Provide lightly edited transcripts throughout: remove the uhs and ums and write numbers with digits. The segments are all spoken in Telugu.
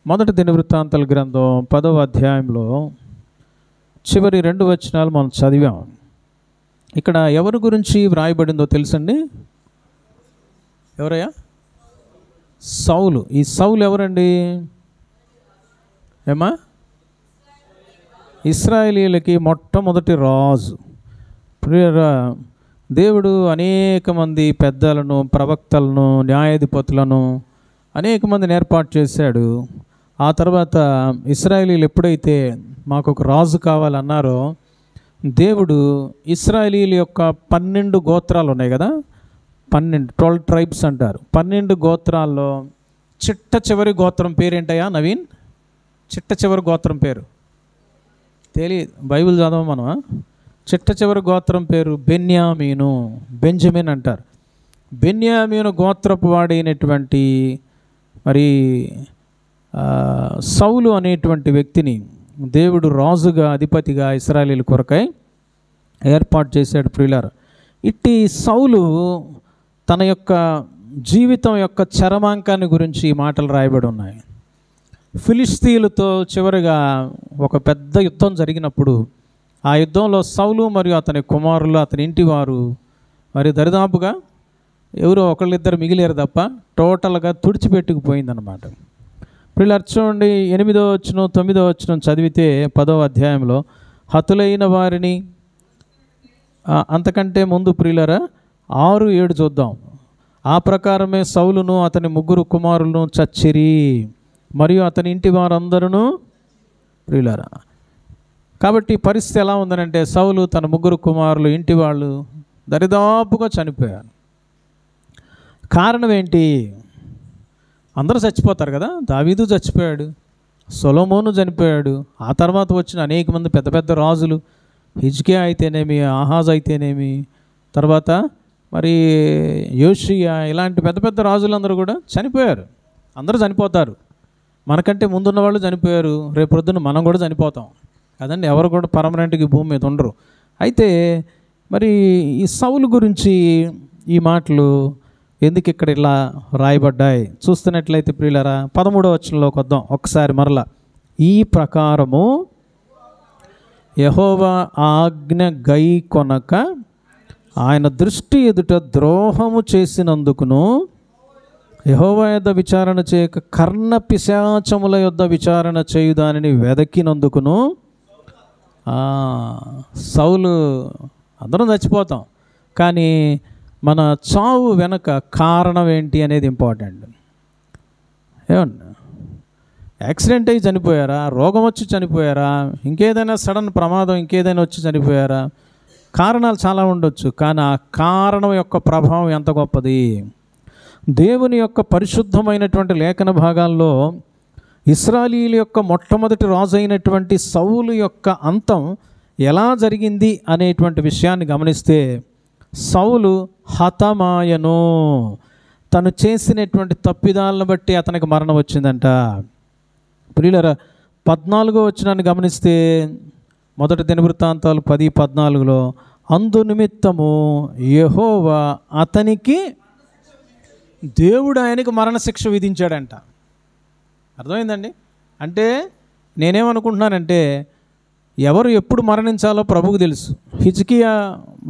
మొదటి దినవృత్తాంతాల గ్రంథం 10వ అధ్యాయంలో చివరి 2 వచనాలు మనం చదివాం. ఇక్కడ ఎవరి గురించి వ్రాయబడిందో తెలుసండి? ఎవరయ్యా? సౌలు. ఈ సౌలు ఎవరండి? ఏమా? ఇశ్రాయేలీయులకి మొట్టమొదటి రాజు. దేవుడు అనేక మంది పెద్దలను, ప్రవక్తలను, న్యాయాధిపతులను అనేక మందిని ఏర్పాటు చేశాడు. ఆ తర్వాత ఇశ్రాయేలీయులు ఎప్పుడైతే మాకు ఒక రాజు కావాలన్నారో, దేవుడు ఇశ్రాయేలీయుల యొక్క 12 గోత్రాలు ఉన్నాయి కదా, 12 ట్రైబ్స్ అంటారు. 12 గోత్రాల్లో చిట్ట చివరి గోత్రం పేరేంటయ్యా నవీన్? చిట్ట చివరి గోత్రం పేరు తెలియదు, బైబిల్ చదవం మనం. చిట్ట చివరి గోత్రం పేరు బెన్యామీను, బెంజమిన్ అంటారు. బెన్యామీను గోత్రపు వాడైనటువంటి మరి సౌలు అనేటువంటి వ్యక్తిని దేవుడు రాజుగా, అధిపతిగా ఇశ్రాయేలీయుల కొరకై ఏర్పాటు చేశాడు. ప్రియులారా, ఇట్టి సౌలు తన యొక్క జీవితం యొక్క చరమాంకాన్ని గురించి ఈ మాటలు రాయబడి ఉన్నాయి. ఫిలిస్తీయులతో చివరిగా ఒక పెద్ద యుద్ధం జరిగినప్పుడు ఆ యుద్ధంలో సౌలు మరియు అతని కుమారులు, అతని ఇంటి వారు మరి దరిదాపుగా ఎవరో ఒకళ్ళిద్దరు మిగిలేరు తప్ప టోటల్గా తుడిచిపెట్టుకుపోయిందనమాట. ప్రియులారా చూడండి, 8వ వచనం 9వ వచనం చదివితే 10వ అధ్యాయంలో హతులైన వారిని, అంతకంటే ముందు ప్రియులారా 6, 7 చూద్దాం. ఆ ప్రకారమే సౌలును అతని 3 కుమారులను చచ్చిరి మరియు అతని ఇంటి వారందరూ. ప్రియులారా, కాబట్టి పరిస్థితి ఎలా ఉందనంటే సౌలు, తన 3 కుమారులు, ఇంటి వాళ్ళు దరిదాపుగా చనిపోయారు. కారణం ఏంటి? అందరూ చచ్చిపోతారు కదా. దావీదు చచ్చిపోయాడు, సొలొమోను చనిపోయాడు, ఆ తర్వాత వచ్చిన అనేక మంది పెద్ద పెద్ద రాజులు, హిజ్కియా అయితేనేమి, ఆహాజ్ అయితేనేమి, తర్వాత మరి యోషియా, ఇలాంటి పెద్ద పెద్ద రాజులందరూ కూడా చనిపోయారు. అందరూ చనిపోతారు. మనకంటే ముందున్న వాళ్ళు చనిపోయారు, రేపు పొద్దున్న మనం కూడా చనిపోతాం కదండి. ఎవరు కూడా పర్మనెంట్గా భూమి మీద ఉండరు. అయితే మరి ఈ సౌలు గురించి ఈ మాటలు ఎందుకు ఇక్కడ ఇలా రాయబడ్డాయి చూస్తున్నట్లయితే ప్రియులారా 13వ వచనంలోకి వద్దాం ఒకసారి మరలా. ఈ ప్రకారము యెహోవా ఆజ్ఞ గై కొనక ఆయన దృష్టి ఎదుట ద్రోహము చేసినందుకును, యెహోవా యొద్ద విచారణ చేయక కర్ణ పిశాచముల యొద్ద విచారణ చేయు దానిని వెదకినందుకును. సౌలు, అందరం చచ్చిపోతాం, కానీ మన చావు వెనక కారణం ఏంటి అనేది ఇంపార్టెంట్. ఏమన్నా యాక్సిడెంట్ అయ్యి చనిపోయారా? రోగం వచ్చి చనిపోయారా? ఇంకేదైనా సడన్ ప్రమాదం ఇంకేదైనా వచ్చి చనిపోయారా? కారణాలు చాలా ఉండొచ్చు, కానీ ఆ కారణం యొక్క ప్రభావం ఎంత గొప్పది. దేవుని యొక్క పరిశుద్ధమైనటువంటి లేఖన భాగాల్లో ఇశ్రాయేలీయుల యొక్క మొట్టమొదటి రాజు అయినటువంటి సౌలు యొక్క అంతం ఎలా జరిగింది అనేటువంటి విషయాన్ని గమనిస్తే, సౌలు హతమాయను, తను చేసినటువంటి తప్పిదాలను బట్టి అతనికి మరణం వచ్చిందంట. ప్రియులారా 14వ వచనాన్ని గమనిస్తే, మొదటి దినవృత్తాంతాలు 10:14లో అందు నిమిత్తము యెహోవా అతనికి, దేవుడు ఆయనకు మరణశిక్ష విధించాడంట. అర్థమైందండి? అంటే నేనేమనుకుంటున్నానంటే, ఎవరు ఎప్పుడు మరణించాలో ప్రభువుకు తెలుసు. హిజ్కియా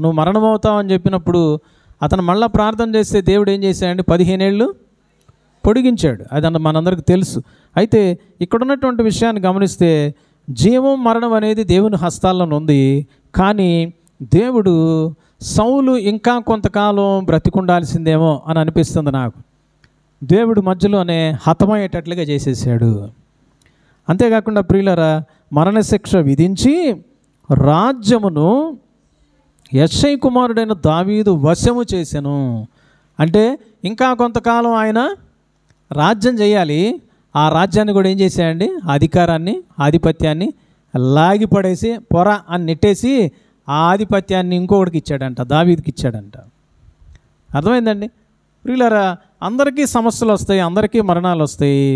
నువ్వు మరణమవుతావు అని చెప్పినప్పుడు అతను మళ్ళీ ప్రార్థన చేస్తే దేవుడు ఏం చేశాడండి? 15 ఏళ్ళు పొడిగించాడు. అది మనందరికీ తెలుసు. అయితే ఇక్కడ ఉన్నటువంటి విషయాన్ని గమనిస్తే, జీవం మరణం అనేది దేవుని హస్తాల్లో ఉంది. కానీ దేవుడు సౌలు ఇంకా కొంతకాలం బ్రతికుండాల్సిందేమో అని అనిపిస్తుంది నాకు. దేవుడు మధ్యలోనే హతమయ్యేటట్లుగా చేసేసాడు. అంతేకాకుండా ప్రియులారా, మరణశిక్ష విధించి రాజ్యమును యెష్షయి కుమారుడైన దావీదు వశము చేసెను. అంటే ఇంకా కొంతకాలం ఆయన రాజ్యం చేయాలి. ఆ రాజ్యాన్ని కూడా ఏం చేశాడండి? అధికారాన్ని, ఆధిపత్యాన్ని లాగిపడేసి పొర అని నెట్టేసి ఆ ఆధిపత్యాన్ని ఇంకొకటికి ఇచ్చాడంట, దావీదుకి ఇచ్చాడంట. అర్థమైందండి? ప్రియులారా, అందరికీ సమస్యలు వస్తాయి, అందరికీ మరణాలు వస్తాయి.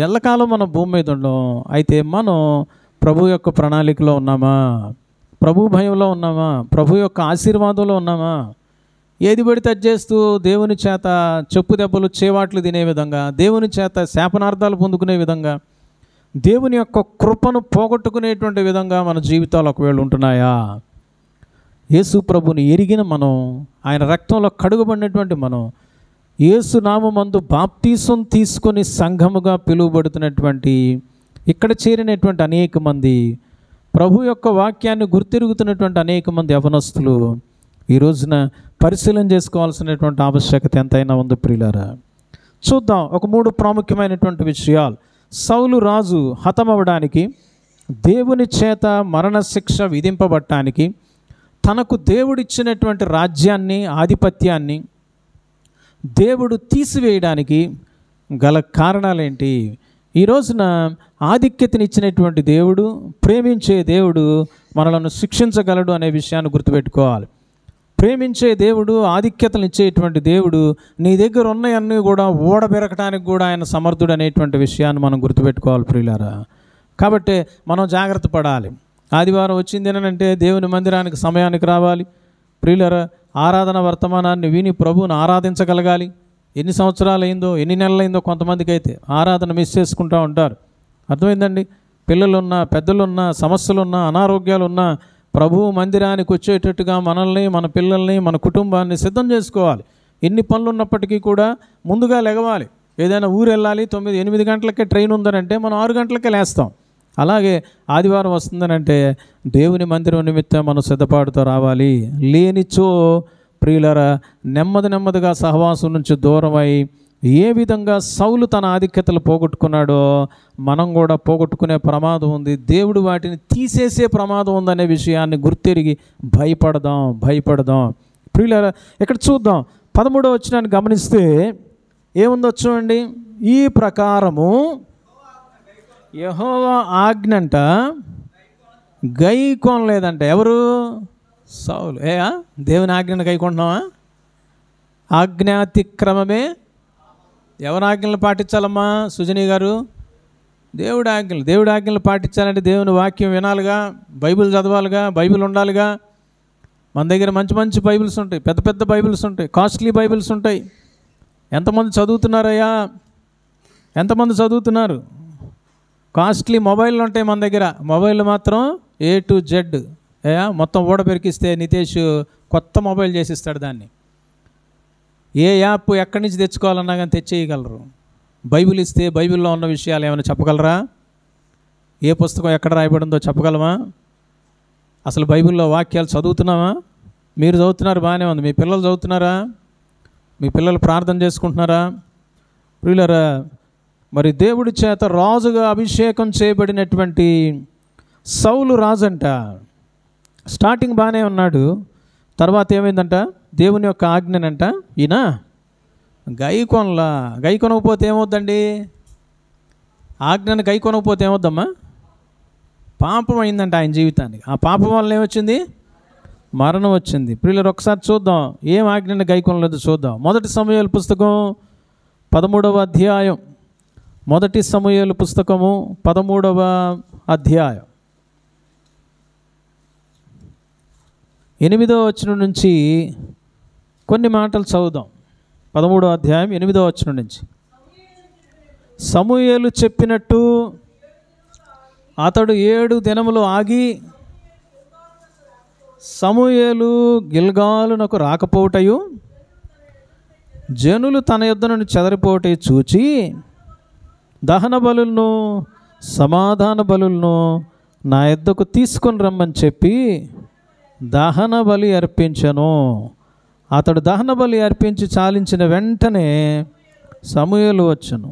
ఎల్లకాలం మనం భూమి మీద ఉండం. అయితే మనం ప్రభు యొక్క ప్రణాళికలో ఉన్నామా? ప్రభు భయంలో ఉన్నామా? ప్రభు యొక్క ఆశీర్వాదంలో ఉన్నామా? ఏది పడితే అది చేస్తూ దేవుని చేత చెప్పు దెబ్బలు చేవాట్లు తినే విధంగా, దేవుని చేత శాపనార్థాలు పొందుకునే విధంగా, దేవుని యొక్క కృపను పోగొట్టుకునేటువంటి విధంగా మన జీవితాలు ఒకవేళ ఉంటున్నాయా? యేసు ప్రభుని ఎరిగిన మనం, ఆయన రక్తంలో కడుగబడినటువంటి మనం, యేసు నామమందు బాప్తీసం తీసుకొని సంఘముగా పిలువబడుతున్నటువంటి ఇక్కడ చేరినటువంటి అనేక మంది, ప్రభు యొక్క వాక్యాన్ని గుర్తిరుగుతున్నటువంటి అనేక మంది యవనస్తులు ఈ రోజున పరిశీలన చేసుకోవాల్సినటువంటి ఆవశ్యకత ఎంతైనా ఉంది ప్రియులారా. చూద్దాం ఒక 3 ప్రాముఖ్యమైనటువంటి విషయాలు. సౌలు రాజు హతమవడానికి, దేవుని చేత మరణశిక్ష విధింపబడటానికి, తనకు దేవుడిచ్చినటువంటి రాజ్యాన్ని, ఆధిపత్యాన్ని దేవుడు తీసివేయడానికి గల కారణాలేంటి? ఈ రోజున ఆధిక్యతనిచ్చినటువంటి దేవుడు, ప్రేమించే దేవుడు మనలను శిక్షించగలడు అనే విషయాన్ని గుర్తుపెట్టుకోవాలి. ప్రేమించే దేవుడు, ఆధిక్యతనిచ్చేటువంటి దేవుడు నీ దగ్గర ఉన్నవన్నీ కూడా ఓడబెరకడానికి కూడా ఆయన సమర్థుడు అనేటువంటి విషయాన్ని మనం గుర్తుపెట్టుకోవాలి ప్రియులారా. కాబట్టి మనం జాగ్రత్త పడాలి. ఆదివారం వచ్చింది ఏంటంటే దేవుని మందిరానికి సమయానికి రావాలి ప్రియులారా. ఆరాధన వర్తమానాన్ని విని ప్రభువుని ఆరాధించగలగాలి. ఎన్ని సంవత్సరాలు అయిందో, ఎన్ని నెలలైందో కొంతమందికి అయితే ఆరాధన మిస్ చేసుకుంటూ ఉంటారు. అర్థమైందండి? పిల్లలున్నా, పెద్దలున్నా, సమస్యలున్నా, అనారోగ్యాలున్నా ప్రభువు మందిరానికి వచ్చేటట్టుగా మనల్ని, మన పిల్లల్ని, మన కుటుంబాన్ని సిద్ధం చేసుకోవాలి. ఎన్ని పనులు ఉన్నప్పటికీ కూడా ముందుగా లెగవాలి. ఏదైనా ఊరు వెళ్ళాలి, 9-8 గంటలకే ట్రైన్ ఉందనంటే మనం 6 గంటలకే లేస్తాం. అలాగే ఆదివారం వస్తుందనంటే దేవుని మందిరం నిమిత్తం మనం సిద్ధపాటుతో రావాలి. లేనిచో ప్రియులరా నెమ్మదిగా సహవాసం నుంచి దూరమై ఏ విధంగా సౌలు తన ఆధిక్యతలు పోగొట్టుకున్నాడో మనం కూడా పోగొట్టుకునే ప్రమాదం ఉంది. దేవుడు వాటిని తీసేసే ప్రమాదం ఉందనే విషయాన్ని గుర్తెరిగి భయపడదాం ప్రియులారా. ఇక్కడ చూద్దాం 13వ వచనాన్ని గమనిస్తే ఏముందో చూడండి. ఈ ప్రకారము యెహోవా ఆజ్ఞంట గైకొనలేదంట. ఎవరు? సౌలు. దేవుని ఆజ్ఞను గైకొంటున్నావా? ఆజ్ఞాతిక్రమమే. ఎవరి ఆజ్ఞలు పాటించాలమ్మా సుజనీ గారు? దేవుడి ఆజ్ఞలు పాటించాలంటే దేవుని వాక్యం వినాలిగా, బైబిల్ చదవాలిగా, బైబిల్ ఉండాలిగా. మన దగ్గర మంచి బైబిల్స్ ఉంటాయి, పెద్ద బైబిల్స్ ఉంటాయి, కాస్ట్లీ బైబిల్స్ ఉంటాయి. ఎంతమంది చదువుతున్నారయ్యా? ఎంతమంది చదువుతున్నారు? కాస్ట్లీ మొబైల్లో ఉంటాయి మన దగ్గర. మొబైల్ మాత్రం A to Z మొత్తం పెరికిస్తే నితేష్ కొత్త మొబైల్ చేసిస్తాడు దాన్ని. ఏ యాప్ ఎక్కడి నుంచి తెచ్చుకోవాలన్నా కానీ తెచ్చేయగలరు. బైబిల్ ఇస్తే బైబిల్లో ఉన్న విషయాలు ఏమైనా చెప్పగలరా? ఏ పుస్తకం ఎక్కడ రాయబడిందో చెప్పగలమా? అసలు బైబిల్లో వాక్యాలు చదువుతున్నామా? మీరు చదువుతున్నారు, బాగానే ఉంది. మీ పిల్లలు చదువుతున్నారా? మీ పిల్లలు ప్రార్థన చేసుకుంటున్నారా? ప్రియులారా, మరి దేవుడి చేత రాజుగా అభిషేకం చేయబడినటువంటి సౌలు రాజంట. స్టార్టింగ్ బాగానే ఉన్నాడు, తర్వాత ఏమైందంట? దేవుని యొక్క ఆజ్ఞనంట ఈయన గైకొనకపోతే ఏమవుద్దండి? ఆజ్ఞను గైకొనకపోతే ఏమవుద్దమ్మా? పాపం అయిందంట ఆయన జీవితానికి. ఆ పాపం వల్ల ఏమొచ్చింది? మరణం వచ్చింది. ప్రియులారా ఒకసారి చూద్దాం ఏం ఆజ్ఞను గైకొనలేదో చూద్దాం. 1 సమూయేలు పుస్తకం 13వ అధ్యాయం. 1 సమూయేలు పుస్తకము 13వ అధ్యాయం 8వ వచనం నుంచి కొన్ని మాటలు చదువుదాం. 13వ అధ్యాయం 8వ వచనం నుంచి. సమూయేలు చెప్పినట్టు అతడు 7 దినములు ఆగి సమూయేలు గిల్గాలునకు రాకపోవటయు జనులు తన యొద్ద నుండి చెదరిపోవటయు చూచి దహన బలులను సమాధాన బలులను నా యొద్దకు తీసుకొని రమ్మని చెప్పి దహన బలి అర్పించను. అతడు దహన బలి అర్పించి చాలించిన వెంటనే సమూయేలు వచ్చును.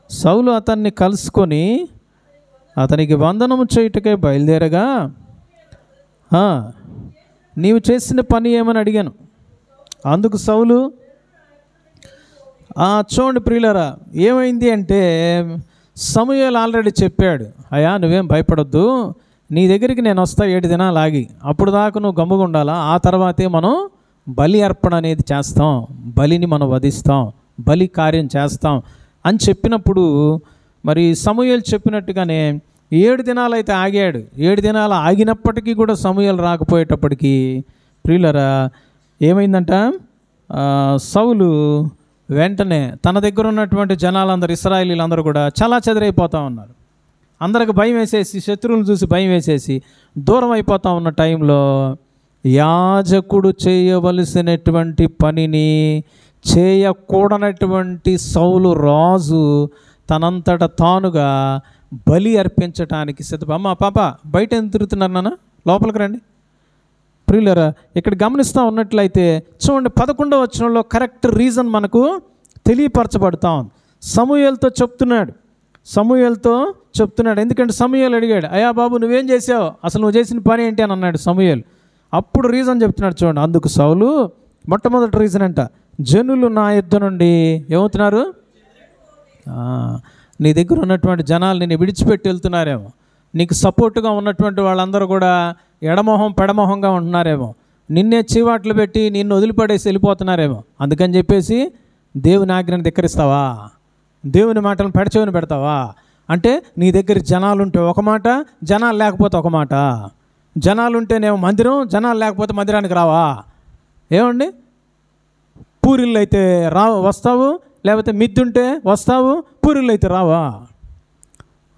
సౌలు అతన్ని కలుసుకొని అతనికి వందనము చేయుటకై బయలుదేరగా నీవు చేసిన పని ఏమని అడిగాను. అందుకు సౌలు చూడండి ప్రియులారా ఏమైంది అంటే సమూయేలు ఆల్రెడీ చెప్పాడు, అయ్యా నువ్వేం భయపడొద్దు, నీ దగ్గరికి నేను వస్తా 7 దినాలు ఆగి, అప్పుడు దాకా నువ్వు గమ్ముగా ఉండాలా, ఆ తర్వాతే మనం బలి అర్పణ అనేది చేస్తాం, బలిని మనం వధిస్తాం, బలి కార్యం చేస్తాం అని చెప్పినప్పుడు మరి సమూయేలు చెప్పినట్టుగానే 7 దినాలు అయితే ఆగాడు. 7 దినాలు ఆగినప్పటికీ కూడా సమూయేలు రాకపోయేటప్పటికీ ప్రియులారా ఏమైందంట? సౌలు వెంటనే తన దగ్గర ఉన్నటువంటి జనాలందరూ, ఇశ్రాయేలీలందరూ కూడా చాలా చెదరైపోతూ ఉన్నారు. అందరికి భయం వేసేసి, శత్రువులను చూసి భయం వేసేసి దూరం అయిపోతూ ఉన్న టైంలో యాజకుడు చేయవలసినటువంటి పనిని చేయకూడనటువంటి సౌలు రాజు తనంతట తానుగా బలి అర్పించటానికి అమ్మ పాప బయట ఎందుకు తిరుగుతున్నారు నాన్న, లోపలికి రండి. ప్రియులరా, ఇక్కడ గమనిస్తూ ఉన్నట్లయితే చూడండి, 11వ వచనంలో కరెక్ట్ రీజన్ మనకు తెలియపరచబడతా ఉంది. సమూయేలుతో చెప్తున్నాడు. ఎందుకంటే సమూయేలు అడిగాడు, అయ్యా బాబు నువ్వేం చేసావు, అసలు నువ్వు చేసిన పని ఏంటి అని అన్నాడు సమూయేలు. అప్పుడు రీజన్ చెప్తున్నాడు చూడండి. అందుకు సౌలు మొట్టమొదటి రీజన్ అంట, జనులు నా యుద్ధ నుండి ఏమవుతున్నారు, నీ దగ్గర ఉన్నటువంటి జనాలు నిన్ను విడిచిపెట్టి వెళ్తున్నారేమో, నీకు సపోర్టుగా ఉన్నటువంటి వాళ్ళందరూ కూడా పెడమొహంగా ఉంటున్నారేమో, నిన్నే చీవాట్లు పెట్టి నిన్ను వదిలిపడేసి వెళ్ళిపోతున్నారేమో. అందుకని చెప్పేసి దేవుని ఆజ్ఞను ధిక్కరిస్తావా, దేవుని మాటలను పెడచెవిన పెడతావా? అంటే నీ దగ్గర జనాలుంటే ఒక మాట, జనాలు లేకపోతే ఒక మాట. జనాలుంటేనేమో మందిరం, జనాలు లేకపోతే మందిరానికి రావా? ఏమండి, పూరిళ్ళు అయితే వస్తావు, లేకపోతే మిద్దుంటే వస్తావు, పూరిళ్ళు అయితే రావా?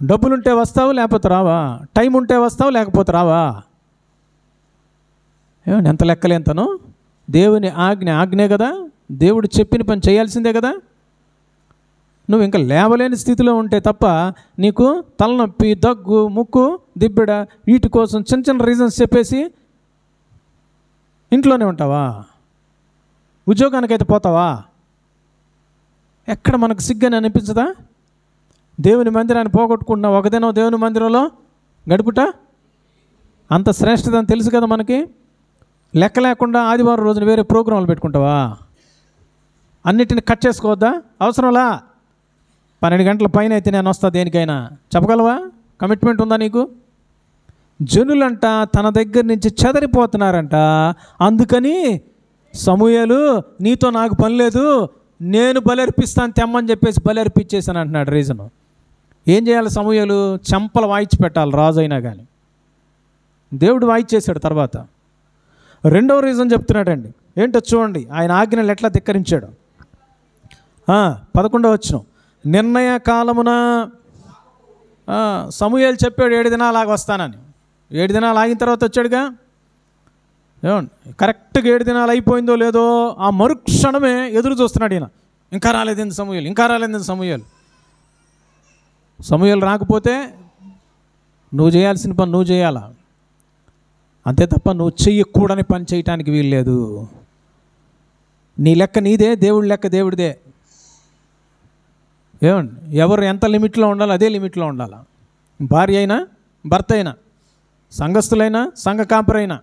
డబ్బులుంటే వస్తావు, లేకపోతే రావా? టైం ఉంటే వస్తావు, లేకపోతే రావా? ఏమండి, ఎంత లెక్కలేంతను? దేవుని ఆజ్ఞే కదా, దేవుడు చెప్పిన పని చేయాల్సిందే కదా. నువ్వు ఇంకా లేవలేని స్థితిలో ఉంటే తప్ప నీకు తలనొప్పి, దగ్గు, ముక్కు దిబ్బెడ వీటి కోసం చిన్న చిన్న రీజన్స్ చెప్పేసి ఇంట్లోనే ఉంటావా? ఉద్యోగానికైతే పోతావా? ఎక్కడ మనకు సిగ్గని అనిపించదా? దేవుని మందిరాన్ని పోగొట్టుకుంటున్నా, ఒక దినం దేవుని మందిరంలో గడుపుట అంత శ్రేష్టత అని తెలుసు కదా మనకి. లెక్క లేకుండా ఆదివారం రోజున వేరే ప్రోగ్రాంలు పెట్టుకుంటావా? అన్నిటిని కట్ చేసుకోవద్దా? అవసరంలా? 12 గంటల పైన అయితే నేను వస్తా దేనికైనా చెప్పగలవా? కమిట్మెంట్ ఉందా నీకు? జనులంట తన దగ్గర నుంచి చెదరిపోతున్నారంట. అందుకని సమూయేలు నీతో నాకు పని లేదు, నేను బలర్పిస్తాను తెమ్మని చెప్పేసి బలర్పించేసాను అంటున్నాడు. రీజను ఏం చేయాలి? సమూయేలు చెంపలు వాయించి పెట్టాలి, రాజు అయినా కానీ. దేవుడు వాయించేశాడు. తర్వాత రెండవ రీజన్ చెప్తున్నాడండి. ఏంటో చూడండి, ఆయన ఆజ్ఞలు ఎట్లా ధిక్కరించాడు. 11వ వచనం, నిర్ణయ కాలమున సమూయేలు చెప్పాడు 7 దినాలు ఆగి వస్తానని. 7 దినాలు ఆగిన తర్వాత వచ్చాడుగా. ఏమండి, కరెక్ట్గా 7 దినాలు అయిపోయిందో లేదో ఆ మరుక్షణమే ఎదురు చూస్తున్నాడు ఈయన. ఇంకా రాలేదండి సమూయేలు. సమూయేలు రాకపోతే నువ్వు చేయాల్సిన పని నువ్వు చేయాలా, అంతే తప్ప నువ్వు చెయ్యకూడని పని చేయటానికి వీల్లేదు. నీ లెక్క నీదే, దేవుడి లెక్క దేవుడిదే. ఏమండి, ఎవరు ఎంత లిమిట్లో ఉండాలో అదే లిమిట్లో ఉండాలి. భార్య అయినా, భర్త అయినా, సంఘస్థులైనా, సంఘ కాపరైనా,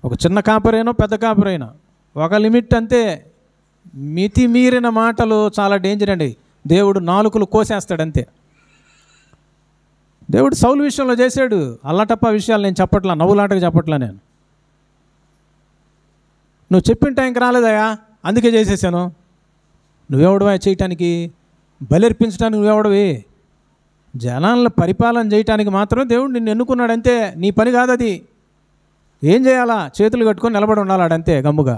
ఒక చిన్న కాపరైనా, పెద్ద కాపరైనా ఒక లిమిట్ అంతే. మితి మీరిన మాటలు చాలా డేంజర్ అండి. దేవుడు నాలుకలు కోసేస్తాడంతే. దేవుడు సౌలు విషయంలో చేశాడు. అల్లటప్ప విషయాలు నేను చెప్పట్లా, నవ్వులాటగా చెప్పట్లా నేను. నువ్వు చెప్పిన టైంకి రాలేదయా, అందుకే చేసేసాను. నువ్వెవడవా చేయటానికి? బలర్పించడానికి నువ్వెవడవి? జనాలను పరిపాలన చేయటానికి మాత్రం దేవుడు నిన్ను ఎన్నుకున్నాడంతే. నీ పని కాదు అది. ఏం చేయాలా? చేతులు కట్టుకొని నిలబడి ఉండాలంతే గమ్ముగా.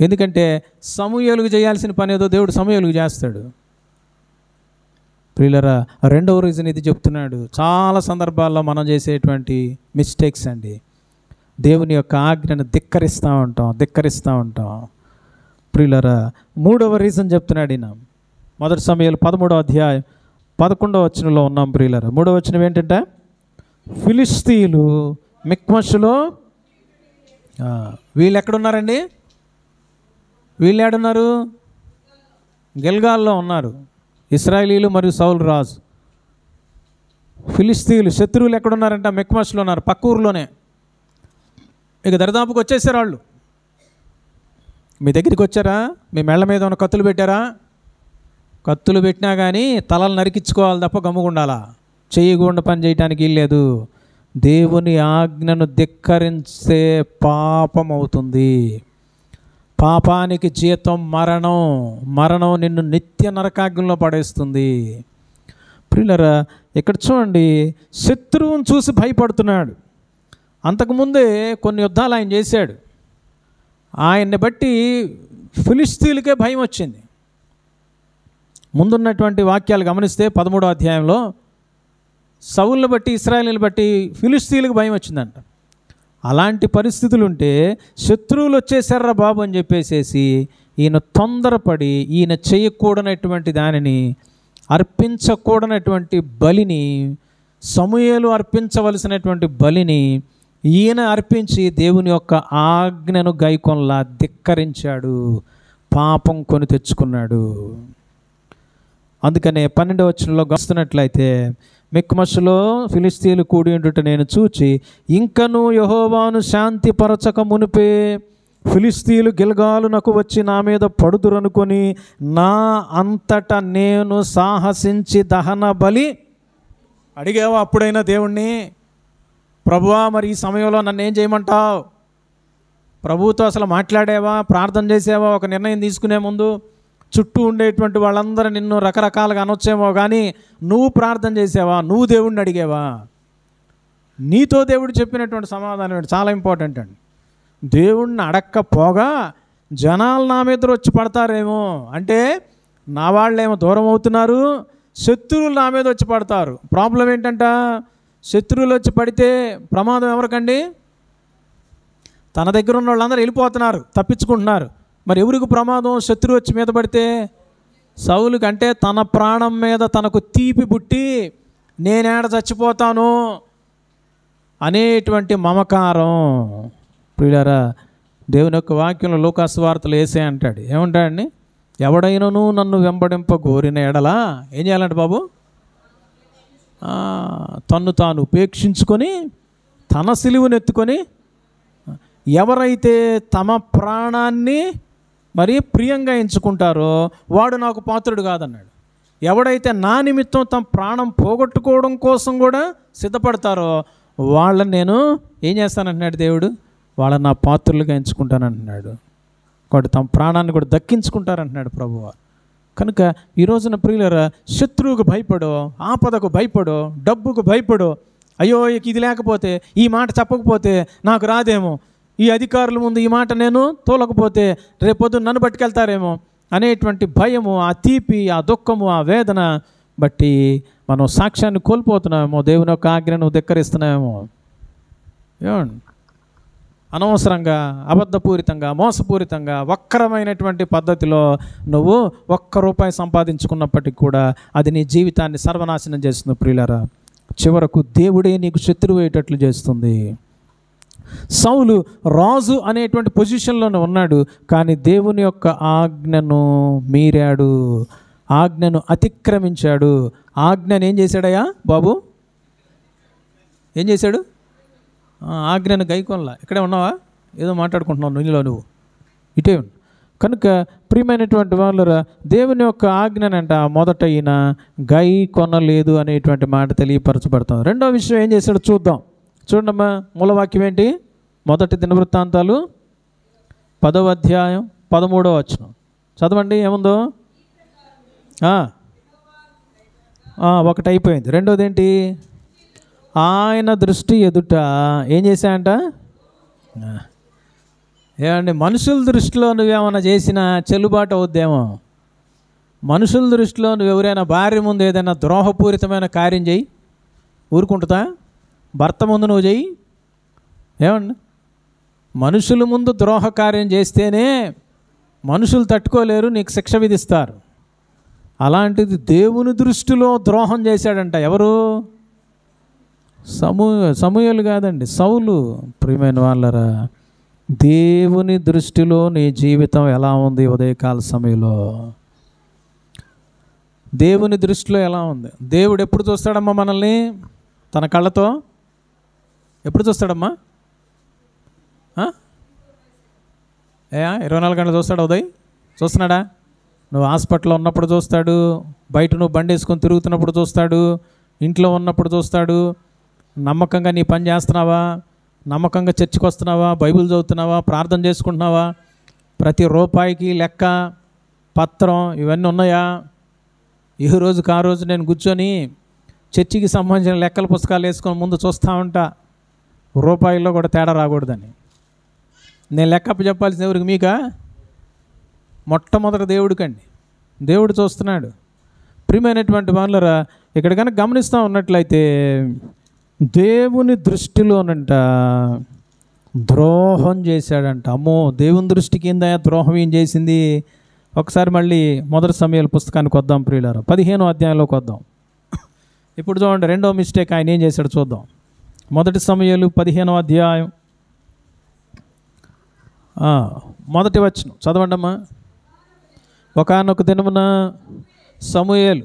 ఎందుకంటే సమూయేలుకు చేయాల్సిన పని ఏదో దేవుడు సమూయేలుకు చేస్తాడు. ప్రియులరా, రెండవ రీజన్ ఇది చెప్తున్నాడు. చాలా సందర్భాల్లో మనం చేసేటువంటి మిస్టేక్స్ అండి. దేవుని యొక్క ఆజ్ఞను ధిక్కరిస్తూ ఉంటాం. ప్రియులరా, మూడవ రీజన్ చెప్తున్నాడు ఈయన. 1 సమూయేలు 13వ అధ్యాయం 11వ వచనంలో ఉన్నాం ప్రియులరా. 3వ వచనం ఏంటంటే, ఫిలిష్తీయులు మిక్మషులో, వీళ్ళు ఎక్కడున్నారండి? వీళ్ళు ఏడున్నారు? గిల్గాల్లో ఉన్నారు. ఇశ్రాయేలీలు మరియు సౌలు రాజు. ఫిలిష్తీయులు శత్రువులు ఎక్కడున్నారంట? మిక్మషులో ఉన్నారు, పక్క ఊరిలోనే. ఇక దరిదాపుకు వచ్చేసారు వాళ్ళు. మీ దగ్గరికి వచ్చారా? మీ మెళ్ళ మీద ఉన్న కత్తులు పెట్టారా? కత్తులు పెట్టినా కానీ తలలు నరికించుకోవాలి తప్ప గమ్ముగుండాలా. చేయకుండా పని చేయటానికి వీల్లేదు. దేవుని ఆజ్ఞను ధిక్కరిస్తే పాపం అవుతుంది. పాపానికి జీతం మరణం నిన్ను నిత్య నరకాగ్నిలో పడేస్తుంది. ప్రియులరా, ఇక్కడ చూడండి, శత్రువుని చూసి భయపడుతున్నాడు. అంతకుముందే కొన్ని యుద్ధాలు ఆయన చేశాడు. ఆయన్ని బట్టి ఫిలిష్తీయులకే భయం వచ్చింది. ముందున్నటువంటి వాక్యాలు గమనిస్తే 13వ అధ్యాయంలో సౌలుని బట్టి ఇశ్రాయేలుని బట్టి ఫిలిష్తీయులకు భయం వచ్చిందంట. అలాంటి పరిస్థితులు ఉంటే శత్రువులు వచ్చేసారా బాబు అని చెప్పేసేసి ఈయన తొందరపడి ఈయన చేయకూడనటువంటి దానిని, అర్పించకూడనటువంటి బలిని, సమూయేలు అర్పించవలసినటువంటి బలిని ఈయన అర్పించి దేవుని యొక్క ఆజ్ఞను గైకొనలా ధిక్కరించాడు, పాపం కొని తెచ్చుకున్నాడు. అందుకనే 12వ వచనంలో గమనిస్తున్నట్లయితే, మిక్మషులో ఫిలిష్తీయులు కూడి ఉండుట నేను చూచి ఇంకను యెహోవాను శాంతిపరచక మునిపే ఫిలిష్తీయులు గిల్గాలునకు వచ్చి నా మీద పడుదురనుకొని నా అంతటా నేను సాహసించి దహన బలి అడిగావా అప్పుడైనా దేవుణ్ణి? ప్రభువా మరి ఈ సమయంలో నన్ను ఏం చేయమంటావు? ప్రభువుతో అసలు మాట్లాడావా? ప్రార్థన చేసావా? ఒక నిర్ణయం తీసుకునే ముందు చుట్టూ ఉండేటువంటి వాళ్ళందరూ నిన్ను రకరకాలుగా అనొచ్చేమో, కానీ నువ్వు ప్రార్థన చేసావా? నువ్వు దేవుడిని అడిగావా? నీతో దేవుడు చెప్పినటువంటి సమాధానం ఏంటి? చాలా ఇంపార్టెంట్ అండి. దేవుణ్ణి అడక్కపోగా జనాలు నా మీద వచ్చి పడతారేమో, అంటే నా వాళ్ళేమో దూరం అవుతున్నారు, శత్రువులు నా మీద వచ్చి పడతారు. ప్రాబ్లం ఏంటంట, శత్రువులు వచ్చి పడితే ప్రమాదం ఎవరికండి? తన దగ్గర ఉన్న వాళ్ళందరూ వెళ్ళిపోతున్నారు, తప్పించుకుంటున్నారు. మరి ఎవరికి ప్రమాదం? శత్రువు వచ్చి మీద పడితే సౌలుకి, అంటే తన ప్రాణం మీద తనకు తీపి పుట్టి నేనేడ చచ్చిపోతాను అనేటువంటి మమకారం. ప్రియులారా, దేవుని యొక్క వాక్యంలో లూకాసు వార్తలు యేసయ్య అంటాడు, ఏమంటాడండి? ఎవడైనను నన్ను వెంబడింప గోరిన ఎడలా ఏం చేయాలంట బాబు? తన్ను తాను ఉపేక్షించుకొని తన సిలువను ఎత్తుకొని, ఎవరైతే తమ ప్రాణాన్ని మరి ప్రియంగా ఎంచుకుంటారో వాడు నాకు పాత్రుడు కాదన్నాడు. ఎవడైతే నా నిమిత్తం తమ ప్రాణం పోగొట్టుకోవడం కోసం కూడా సిద్ధపడతారో వాళ్ళని నేను ఏం చేస్తానంటున్నాడు దేవుడు? వాళ్ళని నా పాత్రులుగా ఎంచుకుంటానంటున్నాడు. వాడు తమ ప్రాణాన్ని కూడా దక్కించుకుంటారంటున్నాడు ప్రభువు. కనుక ఈ రోజున ప్రియులారా, శత్రువుకు భయపడో, ఆపదకు భయపడో, డబ్బుకు భయపడో, అయ్యో ఇది లేకపోతే, ఈ మాట చెప్పకపోతే నాకు రాదేమో, ఈ అధికారుల ముందు ఈ మాట నేను తోలకపోతే రేపొద్దున నన్ను పట్టుకెళ్తారేమో అనేటువంటి భయము, ఆ తీపి, ఆ దుఃఖము, ఆ వేదన బట్టి మనం సాక్ష్యాన్ని కోల్పోతున్నామేమో, దేవుని యొక్క ఆజ్ఞను ధిక్కరిస్తున్నామేమో. ఏమండి, అనవసరంగా, అబద్ధపూరితంగా, మోసపూరితంగా, వక్రమైనటువంటి పద్ధతిలో నువ్వు ₹1 సంపాదించుకున్నప్పటికీ కూడా అది నీ జీవితాన్ని సర్వనాశనం చేస్తుంది. ప్రియులారా, చివరకు దేవుడే నీకు శత్రువు అయ్యేటట్లు చేస్తుంది. సౌలు రాజు అనేటువంటి పొజిషన్లోనే ఉన్నాడు, కానీ దేవుని యొక్క ఆజ్ఞను మీరాడు, ఆజ్ఞను అతిక్రమించాడు. ఆజ్ఞను ఏం చేశాడయ్యా బాబు? ఏం చేశాడు? ఆజ్ఞను గైకొనలా. ఇక్కడే ఉన్నావా? ఏదో మాట్లాడుకుంటున్నావు నీలో నువ్వు, ఇటే. కనుక ప్రియమైనటువంటి వాళ్ళరా, దేవుని యొక్క ఆజ్ఞనంట మొదట ఈయన గై కొనలేదు అనేటువంటి మాట తెలియపరచబడుతుంది. రెండో విషయం ఏం చేశాడో చూద్దాం. చూడమ్మా, మూలవాక్యం ఏంటి? మొదటి దినవృత్తాంతాలు 10వ అధ్యాయం 13వ వచనం చదవండి. ఏముందో? ఒకటి అయిపోయింది. రెండోది ఏంటి? ఆయన దృష్టి ఎదుట ఏం చేశాయంట? ఏమండి, మనుషుల దృష్టిలో నువ్వేమన్నా చేసినా చెల్లుబాటు అవుద్దేమో. మనుషుల దృష్టిలో నువ్వు ఎవరైనా భార్య ముందు ఏదైనా ద్రోహపూరితమైన కార్యం చేయి, ఊరుకుంటుందా? భర్త ముందు నువ్వు చెయ్యి. ఏమండి, మనుషుల ముందు ద్రోహ కార్యం చేస్తేనే మనుషులు తట్టుకోలేరు, నీకు శిక్ష విధిస్తారు. అలాంటిది దేవుని దృష్టిలో ద్రోహం చేశాడంట. ఎవరు? సమూయేలు కాదండి, సౌలు. ప్రియమైన వాళ్ళరా, దేవుని దృష్టిలో నీ జీవితం ఎలా ఉంది? ఉదయకాల సమయంలో దేవుని దృష్టిలో ఎలా ఉంది? దేవుడు ఎప్పుడు చూస్తాడమ్మా మనల్ని? తన కళ్ళతో ఎప్పుడు చూస్తాడమ్మా? 24 గంటలు చూస్తాడు ఉదయ్? చూస్తున్నాడా? నువ్వు హాస్పిటల్లో ఉన్నప్పుడు చూస్తాడు, బయట నువ్వు బండి వేసుకొని తిరుగుతున్నప్పుడు చూస్తాడు, ఇంట్లో ఉన్నప్పుడు చూస్తాడు. నమ్మకంగా నీ పని చేస్తున్నావా? నమ్మకంగా చర్చికి వస్తున్నావా? బైబిల్ చదువుతున్నావా? ప్రార్థన చేసుకుంటున్నావా? ప్రతి రూపాయికి లెక్క పత్రం ఇవన్నీ ఉన్నాయా? ఈ రోజుకి ఆ రోజు నేను కూర్చొని చర్చికి సంబంధించిన లెక్కల పుస్తకాలు వేసుకొని ముందు చూస్తూ ఉంటా, రూపాయల్లో కూడా తేడా రాకూడదని. నేను లెక్కప్ప చెప్పాల్సిన ఎవరికి? మీకా? మొట్టమొదటి దేవుడికండి. దేవుడు చూస్తున్నాడు. ప్రియమైనటువంటి వాళ్ళరా, ఇక్కడ కనుక గమనిస్తూ ఉన్నట్లయితే దేవుని దృష్టిలోనంట ద్రోహం చేశాడంట. అమ్మో, దేవుని దృష్టికి ఏందా ద్రోహం ఏం చేసింది? ఒకసారి మళ్ళీ మొదటి సమయాల పుస్తకానికి వద్దాం ప్రియులారా, 15వ అధ్యాయంలోకి వద్దాం. ఇప్పుడు చూడండి, రెండో మిస్టేక్ ఆయన ఏం చేశాడు చూద్దాం. మొదటి సమయాలు 15వ అధ్యాయం మొదటి వచనం చదవండమ్మా. ఒకానొక దినమున సమూయేలు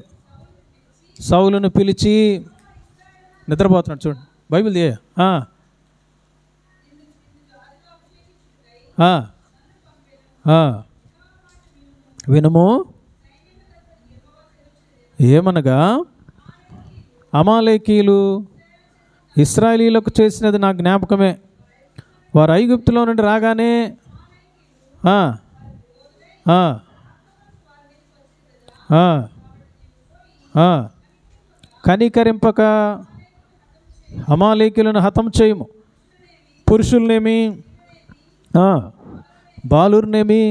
సౌలును పిలిచి, నిద్రపోతున్నాడు చూడండి, బైబిల్ తీయ, వినుము, ఏమనగా అమాలేకీయులు ఇశ్రాయేలీయులకు చేసినది నా జ్ఞాపకమే. వారు ఐగుప్తులో నుండి రాగానే కనికరింపక అమాలేకీయులను హతం చేయము. పురుషులనేమి, బాలుర్నేమి,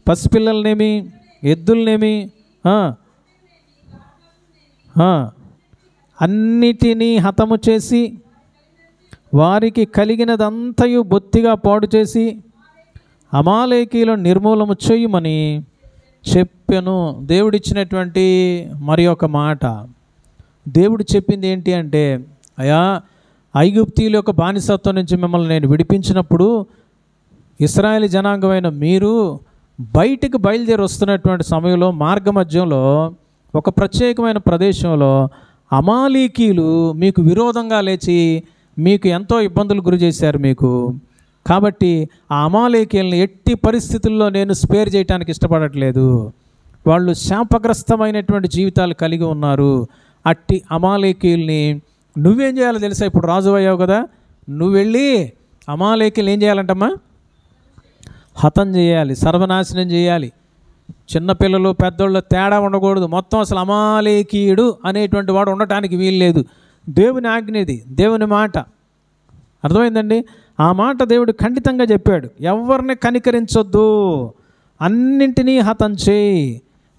పసిపిల్లలనేమి, ఎద్దులనేమి, అన్నిటినీ హతము చేసి వారికి కలిగినదంతయు బొత్తిగా పాడు చేసి అమాలేకీయులను నిర్మూలము చేయమని చెప్పెను. దేవుడిచ్చినటువంటి మరి ఒక మాట. దేవుడు చెప్పింది ఏంటి అంటే, అయ్యా, ఐగుప్తీయుల యొక్క బానిసత్వం నుంచి మిమ్మల్ని నేను విడిపించినప్పుడు ఇశ్రాయేలు జనాంగమైన మీరు బయటికి బయలుదేరి వస్తున్నటువంటి సమయంలో మార్గ మధ్యంలో ఒక ప్రత్యేకమైన ప్రదేశంలో అమాలేకీయులు మీకు విరోధంగా లేచి మీకు ఎంతో ఇబ్బందులు గురి చేశారు మీకు. కాబట్టి ఆ అమాలేకీయులను ఎట్టి పరిస్థితుల్లో నేను స్పేర్ చేయడానికి ఇష్టపడట్లేదు. వాళ్ళు శాపగ్రస్తమైనటువంటి జీవితాలు కలిగి ఉన్నారు. అట్టి అమాలేకీయుల్ని నువ్వేం చేయాలో తెలుసా? ఇప్పుడు రాజు అయ్యావు కదా, నువ్వు వెళ్ళి అమాలేకీయులు ఏం చేయాలంటమ్మా? హతం చేయాలి, సర్వనాశనం చేయాలి. చిన్నపిల్లలు పెద్దోళ్ళు తేడా ఉండకూడదు. మొత్తం అసలు అమాలేకీయుడు అనేటువంటి వాడు ఉండటానికి వీల్లేదు. దేవుని ఆజ్ఞది, దేవుని మాట. అర్థమైందండి? ఆ మాట దేవుడు ఖండితంగా చెప్పాడు. ఎవరిని కనికరించొద్దు, అన్నింటినీ హతం చేయి,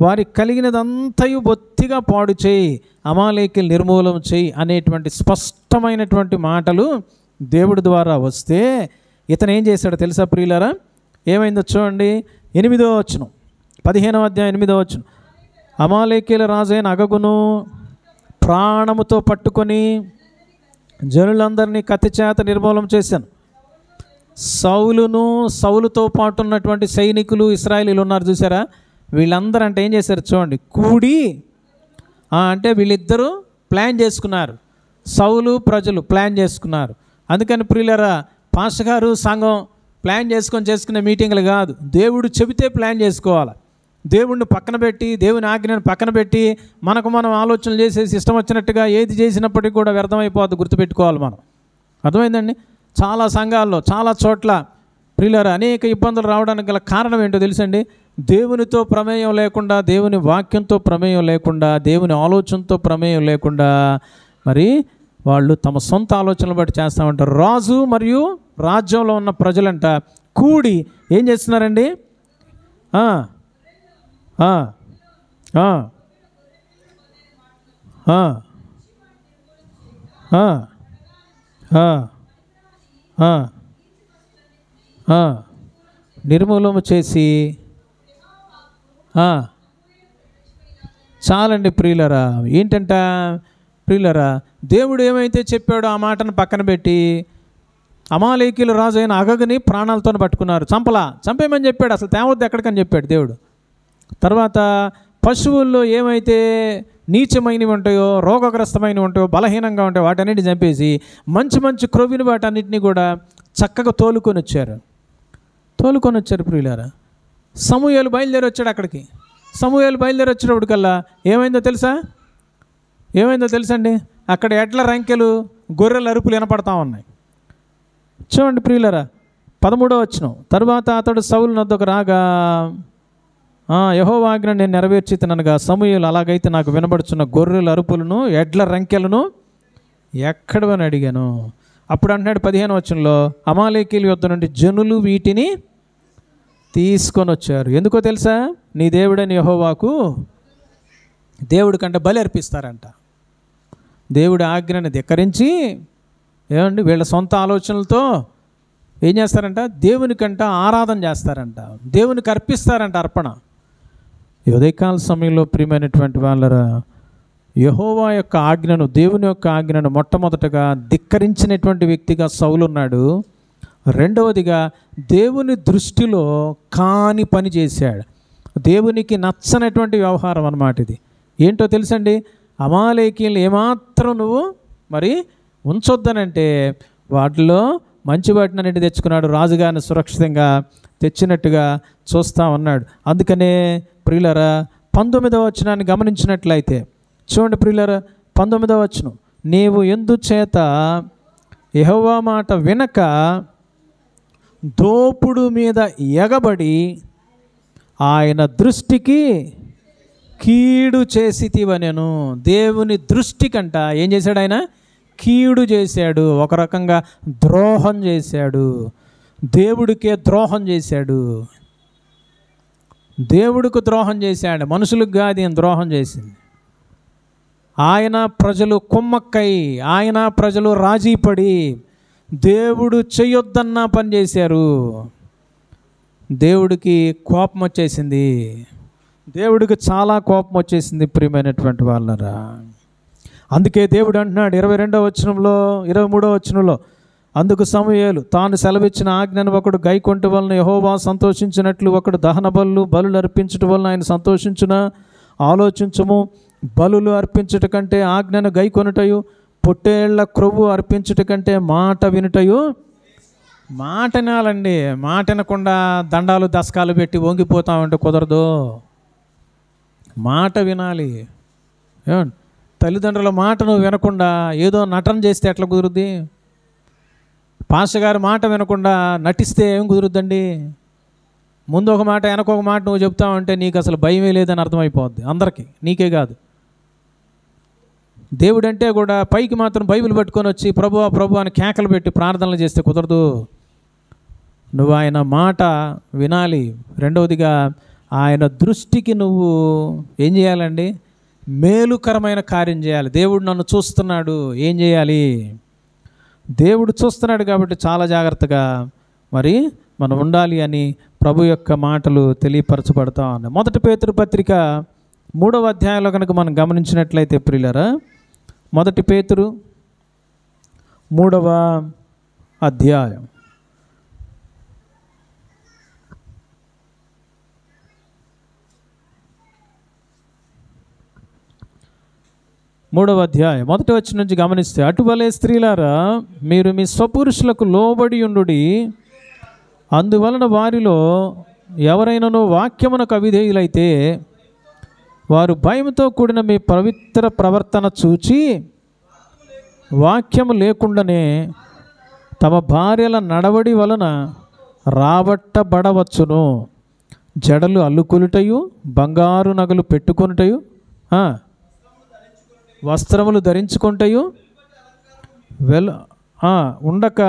వారికి కలిగినదంతయు బొత్తిగా పాడు చేయి, అమాలేకీయులు నిర్మూలన చేయి అనేటువంటి స్పష్టమైనటువంటి మాటలు దేవుడి ద్వారా వస్తే ఇతను ఏం చేశాడో తెలుసా ప్రియులారా? ఏమైందో చూడండి, 8వ వచనం, 15వ అధ్యాయం 8వ వచనం. అమాలేకీయుల రాజైన అగగును ప్రాణముతో పట్టుకొని జనులందరినీ కత్తి చేత నిర్మూలన చేశాను. సౌలుతో పాటు ఉన్నటువంటి సైనికులు ఇశ్రాయేలీయులు ఉన్నారు చూసారా, వీళ్ళందరూ అంటే ఏం చేశారు చూడండి, కూడి అంటే వీళ్ళిద్దరూ ప్లాన్ చేసుకున్నారు. సౌలు ప్రజలు ప్లాన్ చేసుకున్నారు. అందుకని ప్రియులారా, పాస్టర్ గారు సంఘం ప్లాన్ చేసుకునే మీటింగ్లు కాదు. దేవుడు చెబితే ప్లాన్ చేసుకోవాలి. దేవుడిని పక్కన పెట్టి, దేవుని ఆజ్ఞను పక్కన పెట్టి మనకు మనం ఆలోచనలు చేసేసి ఇష్టం వచ్చినట్టుగా ఏది చేసినప్పటికీ కూడా వ్యర్థమైపోద్ది. గుర్తుపెట్టుకోవాలి మనం. అర్థమైందండి? చాలా సంఘాల్లో చాలా చోట్ల ప్రియులారా అనేక ఇబ్బందులు రావడానికి గల కారణం ఏంటో తెలుసండి? దేవునితో ప్రమేయం లేకుండా, దేవుని వాక్యంతో ప్రమేయం లేకుండా, దేవుని ఆలోచనతో ప్రమేయం లేకుండా మరి వాళ్ళు తమ సొంత ఆలోచనలు బట్టి చేస్తామంటారు. రాజు మరియు రాజ్యంలో ఉన్న ప్రజలంట కూడి ఏం చేస్తున్నారండి? నిర్మూలన చేసి చాలండి ప్రియులరా. ఏంటంట ప్రియులరా, దేవుడు ఏమైతే చెప్పాడో ఆ మాటను పక్కన పెట్టి అమాలేకీయుల రాజు అయిన అగగుని ప్రాణాలతో పట్టుకున్నారు. చంపేయమని చెప్పాడు. అసలు తేవద్దు ఎక్కడికని చెప్పాడు దేవుడు. తర్వాత పశువుల్లో ఏమైతే నీచమైనవి ఉంటాయో, రోగగ్రస్తమైనవి ఉంటాయో, బలహీనంగా ఉంటాయో వాటన్నిటిని చంపేసి మంచి మంచి క్రొవ్విని వాటన్నిటిని కూడా చక్కగా తోలుకొని వచ్చారు ప్రియులారా. సమూయేలు బయలుదేరి వచ్చాడు అక్కడికి. సమూయేలు బయలుదేరి వచ్చేటప్పటికల్లా ఏమైందో తెలుసండి? అక్కడ ఎడ్ల రంకెలు, గొర్రెల అరుపులు వినపడతా ఉన్నాయి. చూడండి ప్రియులారా, 13వ వచనం. తరువాత అతడు సౌలు నద్దకు రాగా, యెహోవా ఆజ్ఞ నేను నెరవేర్చితనగా సమూయేలు అలాగైతే నాకు వినబడుచున్న గొర్రెల అరుపులను, ఎడ్ల రంకెలను ఎక్కడవని అడిగాను. అప్పుడు అంటున్నాడు 15వ వచనంలో, అమాలేకీయుల యొద్ద నుండి జనులు వీటిని తీసుకొని వచ్చారు. ఎందుకో తెలుసా? నీ దేవుడని యెహోవాకు దేవుడి కంటే బలి అర్పిస్తారంట. దేవుడి ఆజ్ఞని ధిక్కరించి ఏమండి వీళ్ళ సొంత ఆలోచనలతో ఏం చేస్తారంట? దేవునికంట ఆరాధన చేస్తారంట, దేవునికి అర్పిస్తారంట అర్పణ. ఈ ఉదయకాల సమయంలో ప్రియమైనటువంటి వాళ్ళరా, యెహోవా యొక్క ఆజ్ఞను, దేవుని యొక్క ఆజ్ఞను మొట్టమొదటగా ధిక్కరించినటువంటి వ్యక్తిగా సౌలు ఉన్నాడు. రెండవదిగా దేవుని దృష్టిలో కాని పని చేశాడు. దేవునికి నచ్చనటువంటి వ్యవహారం అన్నమాట ఇది. ఏంటో తెలుసండి? అమాలేకీయులు ఏమాత్రం నువ్వు మరి ఉంచొద్దనంటే వాటిలో మంచి వాటినన్నిటి తెచ్చుకున్నాడు. రాజుగారిని సురక్షితంగా తెచ్చినట్టుగా చూస్తూ ఉన్నాడు. అందుకనే ప్రియులరా 19వ వచనాన్ని గమనించినట్లయితే చూడండి ప్రియులరా, 19వ వచనం, నీవు ఎందుచేత యెహోవా మాట వినక దోపుడు మీద ఎగబడి ఆయన దృష్టికి కీడు చేసితివనెను. దేవుని దృష్టి కంట ఏం చేశాడు? ఆయన కీడు చేశాడు. ఒక రకంగా ద్రోహం చేశాడు. దేవుడికే ద్రోహం చేశాడు. దేవుడికి ద్రోహం చేశాడు, మనుషులకు కాదు ఈయన ద్రోహం చేసింది. ఆయన ప్రజలు కుమ్మక్కై, ఆయన ప్రజలు రాజీపడి దేవుడు చేయొద్దన్న పని చేశారు. దేవుడికి కోపం వచ్చేసింది. దేవుడికి చాలా కోపం వచ్చేసింది ప్రియమైనటువంటి వాళ్ళరా. అందుకే దేవుడు అంటున్నాడు 22వ వచనంలో, 23వ వచనంలో, అందుకు సమూయేలు తాను సెలవిచ్చిన ఆజ్ఞను ఒకడు గైకొంట వలన యెహోవా సంతోషించినట్లు ఒకడు దహన బలులు అర్పించటం వలన ఆయన సంతోషించున ఆలోచించము. బలులు అర్పించుట కంటే ఆజ్ఞను గైకొనుటయు, పొట్టేళ్ల క్రొవ్వు అర్పించుట కంటే మాట వినుటయు. మాట వినాలండి. మాట వినకుండా దండాలు దశకాలు పెట్టి వంగిపోతామంటే కుదరదు. మాట వినాలి. తల్లిదండ్రుల మాట నువ్వు వినకుండా ఏదో నటన చేస్తే ఎట్లా కుదురుద్ది? పాస్టర్ గారి మాట వినకుండా నటిస్తే ఏం కుదురుద్దండి? ముందు ఒక మాట వెనకొక మాట నువ్వు చెప్తావంటే నీకు అసలు భయమే లేదని అర్థమైపోద్ది అందరికీ, నీకే కాదు. దేవుడు అంటే కూడా పైకి మాత్రం బైబిల్ పట్టుకొని వచ్చి ప్రభువా ప్రభు అని కేకలు పెట్టి ప్రార్థనలు చేస్తే కుదరదు. నువ్వు ఆయన మాట వినాలి. రెండవదిగా ఆయన దృష్టికి నువ్వు ఏం చేయాలండి? మేలుకరమైన కార్యం చేయాలి. దేవుడు నన్ను చూస్తున్నాడు, ఏం చేయాలి? దేవుడు చూస్తున్నాడు కాబట్టి చాలా జాగ్రత్తగా మరి మనం ఉండాలి అని ప్రభు యొక్క మాటలు తెలియపరచబడతా ఉన్నాయి. 1 పేతురు పత్రిక 3వ అధ్యాయంలో కనుక మనం గమనించినట్లయితే ప్రియులారా, 1 పేతురు 3వ అధ్యాయం 3వ అధ్యాయం 1వ వచనం నుంచి గమనిస్తే, అటువలే స్త్రీలారా మీరు మీ స్వపురుషులకు లోబడి ఉండుడి. అందువలన వారిలో ఎవరైనానో వాక్యమునకు అవిధేయులైతే వారు భయంతో కూడిన మీ పవిత్ర ప్రవర్తన చూచి వాక్యము లేకుండానే తమ భార్యల నడవడి వలన రాబట్టబడవచ్చును. జడలు అల్లుకొనుటయు, బంగారు నగలు పెట్టుకొనుటయు, వస్త్రములు ధరించుకుంటయు ఉండక,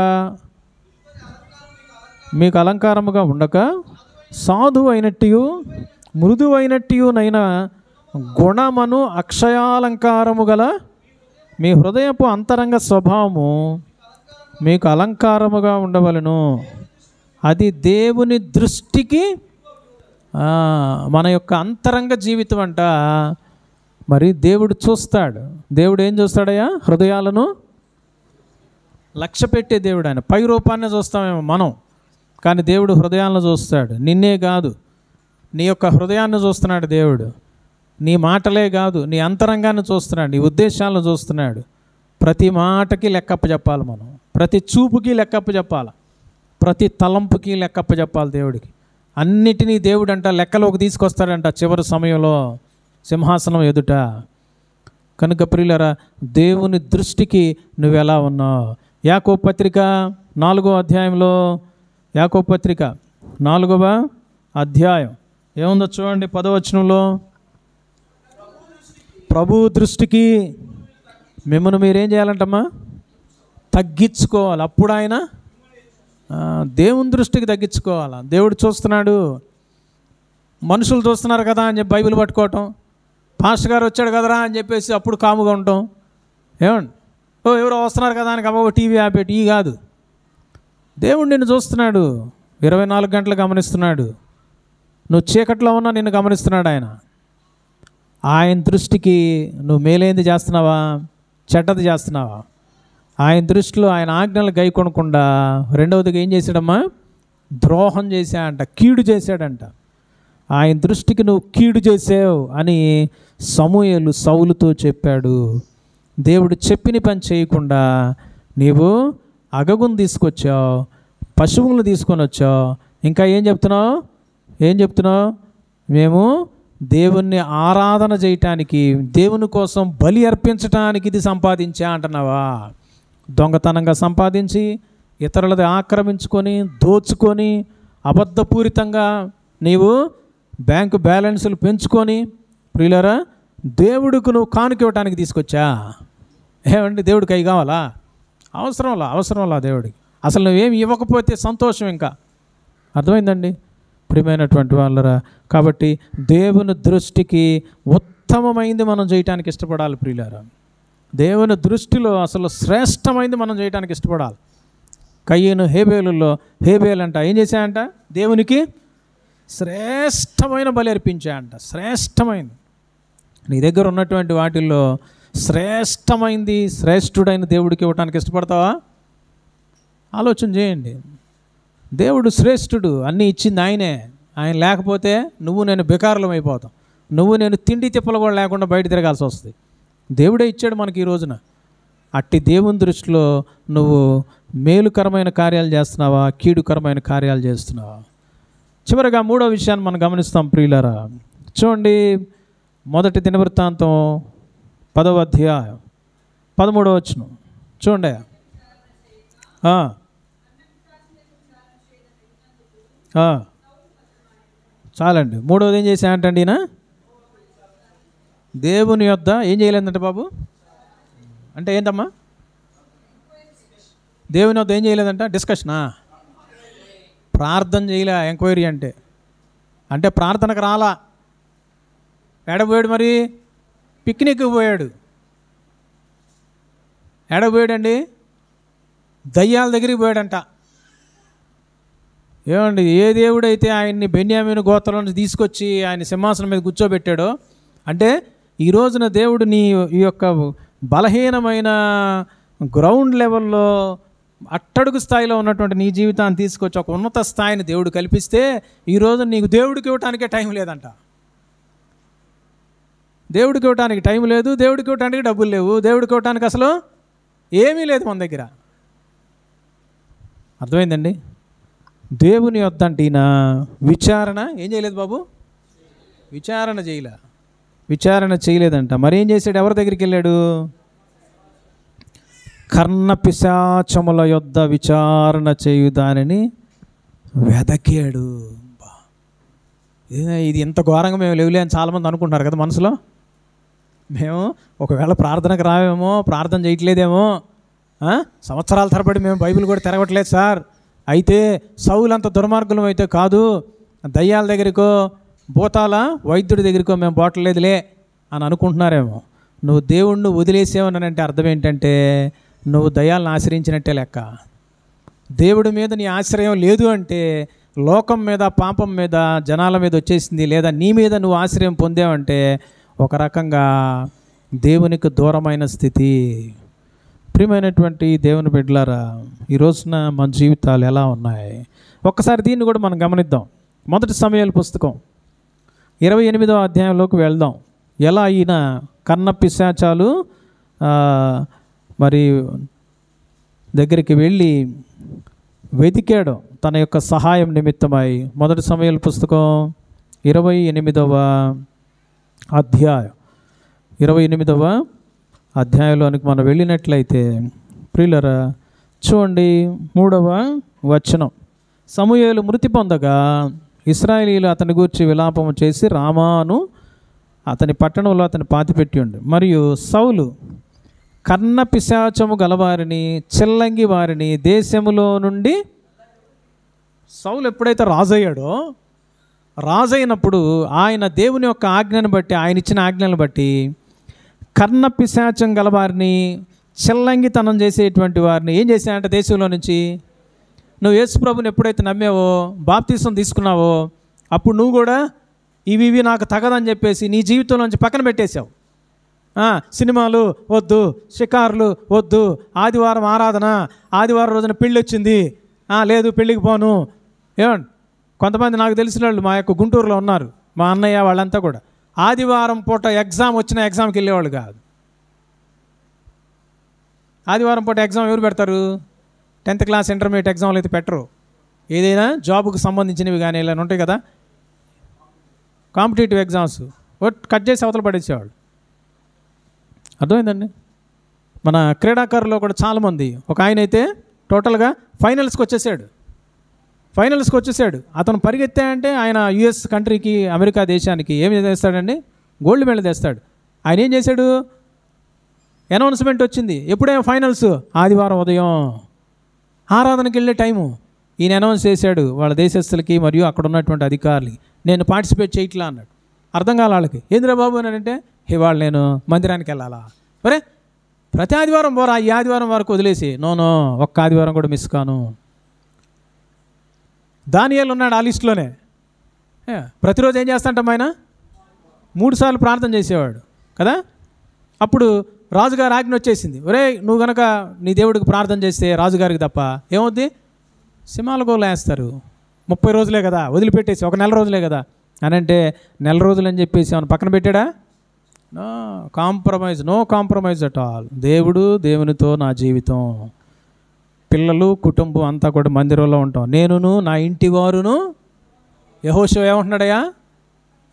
మీకు అలంకారముగా ఉండక, సాధువు అయినట్టు మృదువైనట్టునైనా గుణమను అక్షయాలంకారము గల మీ హృదయపు అంతరంగ స్వభావము మీకు అలంకారముగా ఉండవలెను. అది దేవుని దృష్టికి మన యొక్క అంతరంగ జీవితం అంట. మరి దేవుడు చూస్తాడు. దేవుడు ఏం చూస్తాడయ్యా? హృదయాలను లక్ష్య పెట్టే దేవుడు. ఆయన పై రూపాన్ని చూస్తామేమో మనం, కానీ దేవుడు హృదయాలను చూస్తాడు. నిన్నే కాదు, నీ యొక్క హృదయాన్ని చూస్తున్నాడు దేవుడు. నీ మాటలే కాదు, నీ అంతరంగాన్ని చూస్తున్నాడు, నీ ఉద్దేశాలను చూస్తున్నాడు. ప్రతి మాటకి లెక్కప్ప చెప్పాలి మనం, ప్రతి చూపుకి లెక్కప్ప చెప్పాలి, ప్రతి తలంపుకి లెక్కప్ప చెప్పాలి దేవుడికి. అన్నిటినీ దేవుడు అంట లెక్కలోకి తీసుకొస్తాడంట చివరి సమయంలో సింహాసనం ఎదుట. కనుక ప్రియులారా, దేవుని దృష్టికి నువ్వు ఎలా ఉన్నావు? యాకోబు పత్రిక 4వ అధ్యాయంలో, యాకోబు పత్రిక 4వ అధ్యాయం ఏముందో చూడండి. 10వ వచనంలో, ప్రభు దృష్టికి మిమ్మల్ని మీరేం చేయాలంటమ్మా? తగ్గించుకోవాలి. అప్పుడు ఆయన దేవుని దృష్టికి తగ్గించుకోవాలా. దేవుడు చూస్తున్నాడు, మనుషులు చూస్తున్నారు కదా అని చెప్పి బైబిల్ పట్టుకోవటం, పాస్టర్ గారు వచ్చాడు కదరా అని చెప్పేసి అప్పుడు కాముగా ఉండటం. ఏమండి, ఎవరో వస్తున్నారు కదా అని అబ్బాబో టీవీ ఆపేటి ఈ కాదు. దేవుడు నిన్ను చూస్తున్నాడు, 24 గంటలు గమనిస్తున్నాడు. నువ్వు చీకట్లో ఉన్నా నిన్ను గమనిస్తున్నాడు ఆయన. ఆయన దృష్టికి నువ్వు మేలేంది చేస్తున్నావా, చెడ్డది చేస్తున్నావా? ఆయన దృష్టిలో ఆయన ఆజ్ఞలు గైకొనకుండా రెండవదిగా ఏం చేశాడమ్మా? ద్రోహం చేశాడంట, కీడు చేశాడంట. ఆయన దృష్టికి నువ్వు కీడు చేసావు అని సమూయేలు సౌలుతో చెప్పాడు. దేవుడు చెప్పిన పని చేయకుండా నీవు అగగును తీసుకొచ్చావు, పశువులను తీసుకొని వచ్చావు. ఇంకా ఏం చెప్తున్నావు? మేము దేవుణ్ణి ఆరాధన చేయటానికి, దేవుని కోసం బలి అర్పించటానికి ఇది సంపాదించా అంటున్నావా? దొంగతనంగా సంపాదించి ఇతరులది ఆక్రమించుకొని దోచుకొని అబద్ధపూరితంగా నీవు బ్యాంకు బ్యాలెన్సులు పెంచుకొని ప్రియులారా దేవుడికి నువ్వు కానుక ఇవ్వటానికి తీసుకొచ్చా. ఏమండి, దేవుడికి అవి కావాలా? అవసరంలా దేవుడికి. అసలు నువ్వేమి ఇవ్వకపోతే సంతోషం. ఇంకా అర్థమైందండి ప్రియమైనటువంటి వాళ్ళరా. కాబట్టి దేవుని దృష్టికి ఉత్తమమైంది మనం చేయటానికి ఇష్టపడాలి ప్రియులారా. దేవుని దృష్టిలో అసలు శ్రేష్టమైంది మనం చేయడానికి ఇష్టపడాలి. కయ్యను హేబేలు అంట ఏం చేశాయంట? దేవునికి శ్రేష్టమైన బలి అర్పించాయంట. శ్రేష్టమైంది. నీ దగ్గర ఉన్నటువంటి వాటిల్లో శ్రేష్టమైంది, శ్రేష్ఠుడైన దేవుడికి ఇవ్వటానికి ఇష్టపడతావా? ఆలోచన చేయండి. దేవుడు శ్రేష్ఠుడు, అన్నీ ఇచ్చింది ఆయనే. ఆయన లేకపోతే నువ్వు నేను బెకారులం అయిపోతాం. నువ్వు నేను తిండి తిప్పలు కూడా లేకుండా బయట తిరగాల్సి వస్తుంది. దేవుడే ఇచ్చాడు మనకి ఈ రోజున. అట్టి దేవుని దృష్టిలో నువ్వు మేలుకరమైన కార్యాలు చేస్తున్నావా, కీడుకరమైన కార్యాలు చేస్తున్నావా? చివరిగా మూడో విషయాన్ని మనం గమనిస్తాం ప్రియులారా. చూడండి, మొదటి దినవృత్తాంతం 10వ అధ్యాయం 13వ వచనం చూడండి. చాలండి. మూడవది ఏం చేశానంటండి ఈయన? దేవుని యొద్ద ఏం చేయలేదంటే బాబు అంటే ఏంటమ్మా? దేవుని యొద్ద ఏం చేయలేదంట? డిస్కషనా? ప్రార్థన చేయలే. ఎంక్వైరీ అంటే ప్రార్థనకు రాలా. ఎడపోయాడు మరి? పిక్నిక్ పోయాడు. ఎడపోయాడండి? దయ్యాల దగ్గరికి పోయాడంట. ఏమండి, ఏ దేవుడైతే ఆయన్ని బెన్యామీను గోత్రం నుంచి తీసుకొచ్చి ఆయన సింహాసనం మీద కూర్చోబెట్టాడో, అంటే ఈ రోజున దేవుడు నీ ఈ యొక్క బలహీనమైన గ్రౌండ్ లెవెల్లో అట్టడుగు స్థాయిలో ఉన్నటువంటి నీ జీవితాన్ని తీసుకొచ్చి ఒక ఉన్నత స్థాయిని దేవుడు కల్పిస్తే ఈరోజు నీకు దేవుడికి ఇవ్వటానికే టైం లేదంట. దేవుడికి ఇవ్వటానికి టైం లేదు, దేవుడికి ఇవ్వటానికి డబ్బులు లేవు, దేవుడికి ఇవ్వటానికి అసలు ఏమీ లేదు మన దగ్గర. అర్థమైందండి? దేవుని యొద్ద అంటే ఈయన విచారణ ఏం చేయలేదు బాబు? విచారణ చేయలేదంట. మరేం చేశాడు? ఎవరి దగ్గరికి వెళ్ళాడు? కర్ణపిశాచముల యొద్ద విచారణ చేయు దానిని వెదకాడు. ఇది ఎంత ఘోరంగా మేము లేవులే అని చాలామంది అనుకుంటున్నారు కదా మనసులో. మేము ఒకవేళ ప్రార్థనకు రావేమో, ప్రార్థన చేయట్లేదేమో, సంవత్సరాల తరబడి మేము బైబిల్ కూడా తిరగట్లేదు సార్, అయితే సౌలంత దుర్మార్గులం అయితే కాదు, దయ్యాల దగ్గరికో భూతాల వైద్యుడి దగ్గరికో మేము పోవట్లేదులే అని అనుకుంటున్నారేమో. నువ్వు దేవుణ్ణి వదిలేసేవని అంటే అర్థం ఏంటంటే నువ్వు దయ్యాలను ఆశ్రయించినట్టే లెక్క. దేవుడి మీద నీ ఆశ్రయం లేదు అంటే లోకం మీద, పాపం మీద, జనాల మీద వచ్చేసింది, లేదా నీ మీద నువ్వు ఆశ్రయం పొందావంటే ఒక రకంగా దేవునికి దూరమైన స్థితి. ప్రియమైనటువంటి దేవుని బిడ్డలారా, ఈ రోజున మన జీవితాలు ఎలా ఉన్నాయి ఒక్కసారి దీన్ని కూడా మనం గమనిద్దాం. మొదటి సమూయేలు పుస్తకం 28వ అధ్యాయంలోకి వెళ్దాం. ఎలా ఈయన కర్ణపిశాచాలు మరి దగ్గరికి వెళ్ళి వెతికాడు తన యొక్క సహాయం నిమిత్తమై. మొదటి సమూయేలు పుస్తకం 28వ అధ్యాయం 28వ అధ్యాయంలోనికి మనం వెళ్ళినట్లయితే ప్రియులరా చూడండి 3వ వచనం. సమూయేలు మృతి పొందగా ఇశ్రాయేలీయులు అతని గూర్చి విలాపము చేసి రామాను అతని పట్టణంలో అతని పాతిపెట్టి ఉండి, మరియు సౌలు కర్ణపిశాచము గలవారిని, చిల్లంగి వారిని దేశములో నుండి సౌలు ఎప్పుడైతే రాజు అయ్యాడో, రాజు అయినప్పుడు ఆయన దేవుని యొక్క ఆజ్ఞను బట్టి, ఆయన ఇచ్చిన ఆజ్ఞలను బట్టి కర్ణ పిశాచం గలవారిని, చెల్లంగితనం చేసేటువంటి వారిని ఏం చేశాయంటే దేశంలో నుంచి, నువ్వు యేసు ప్రభుని ఎప్పుడైతే నమ్మావో, బాప్తీసం తీసుకున్నావో, అప్పుడు నువ్వు కూడా ఇవి నాకు తగదని చెప్పేసి నీ జీవితంలోంచి పక్కన పెట్టేశావు. సినిమాలు వద్దు, షికారులు వద్దు, ఆదివారం ఆరాధన, ఆదివారం రోజున పెళ్ళి వచ్చింది, లేదు పెళ్ళికి పోను. ఏమండి, కొంతమంది నాకు తెలిసిన వాళ్ళు మా యొక్క గుంటూరులో ఉన్నారు, మా అన్నయ్య వాళ్ళంతా కూడా ఆదివారం పూట ఎగ్జామ్ వచ్చిన ఎగ్జామ్కి వెళ్ళేవాళ్ళు కాదు. ఆదివారం పూట ఎగ్జామ్ ఎవరు పెడతారు? 10th క్లాస్ ఇంటర్మీడియట్ ఎగ్జామ్లు అయితే పెట్టరు. ఏదైనా జాబుకు సంబంధించినవి కానీ ఇలా ఉంటాయి కదా, కాంపిటేటివ్ ఎగ్జామ్స్ కట్ చేసి అవతల పడేసేవాళ్ళు. అర్థమైందండి? మన క్రీడాకారుల్లో కూడా చాలామంది, ఒక ఆయన అయితే టోటల్గా ఫైనల్స్కి వచ్చేసాడు. అతను పరిగెత్తాడంటే ఆయన యుఎస్ కంట్రీకి, అమెరికా దేశానికి ఏమి తెస్తాడండి? గోల్డ్ మెడల్ తెస్తాడు. ఆయన ఏం చేశాడు? అనౌన్స్మెంట్ వచ్చింది, ఎప్పుడేమో ఫైనల్స్, ఆదివారం ఉదయం ఆరాధనకి వెళ్ళే టైము. ఈయన అనౌన్స్ చేశాడు వాళ్ళ దేశస్తులకి మరియు అక్కడ ఉన్నటువంటి అధికారులకి, నేను పార్టిసిపేట్ చేయట్లా అన్నాడు. అర్థం కాల వాళ్ళకి. ఏంద్రా బాబు అని అంటే, ఇవాళ నేను మందిరానికి వెళ్ళాలా? మరే ప్రతి ఆదివారం పోరా, ఈ ఆదివారం వరకు వదిలేసి. నోనో, ఒక్క ఆదివారం కూడా మిస్ కాను. దానియేలు ఉన్నాడు ఆ లిస్టులోనే. ప్రతిరోజు ఏం చేస్తాంటాం, ఆయన 3 సార్లు ప్రార్థన చేసేవాడు కదా. అప్పుడు రాజుగారి ఆజ్ఞ వచ్చేసింది, ఒరే నువ్వు కనుక నీ దేవుడికి ప్రార్థన చేస్తే రాజుగారికి తప్ప ఏమవుద్ది? సింహాల గోలు వేస్తారు. 30 రోజులే కదా, వదిలిపెట్టేసి ఒక నెల రోజులే కదా అని అంటే, నెల రోజులు అని చెప్పేసి ఏమైనా పక్కన పెట్టాడా? No compromise at all. దేవునితో నా జీవితం, పిల్లలు, కుటుంబం అంతా కూడా మందిరంలో ఉంటాం. నేనును నా ఇంటి వారును. యెహోషువ ఏమంటున్నాడయ్యా?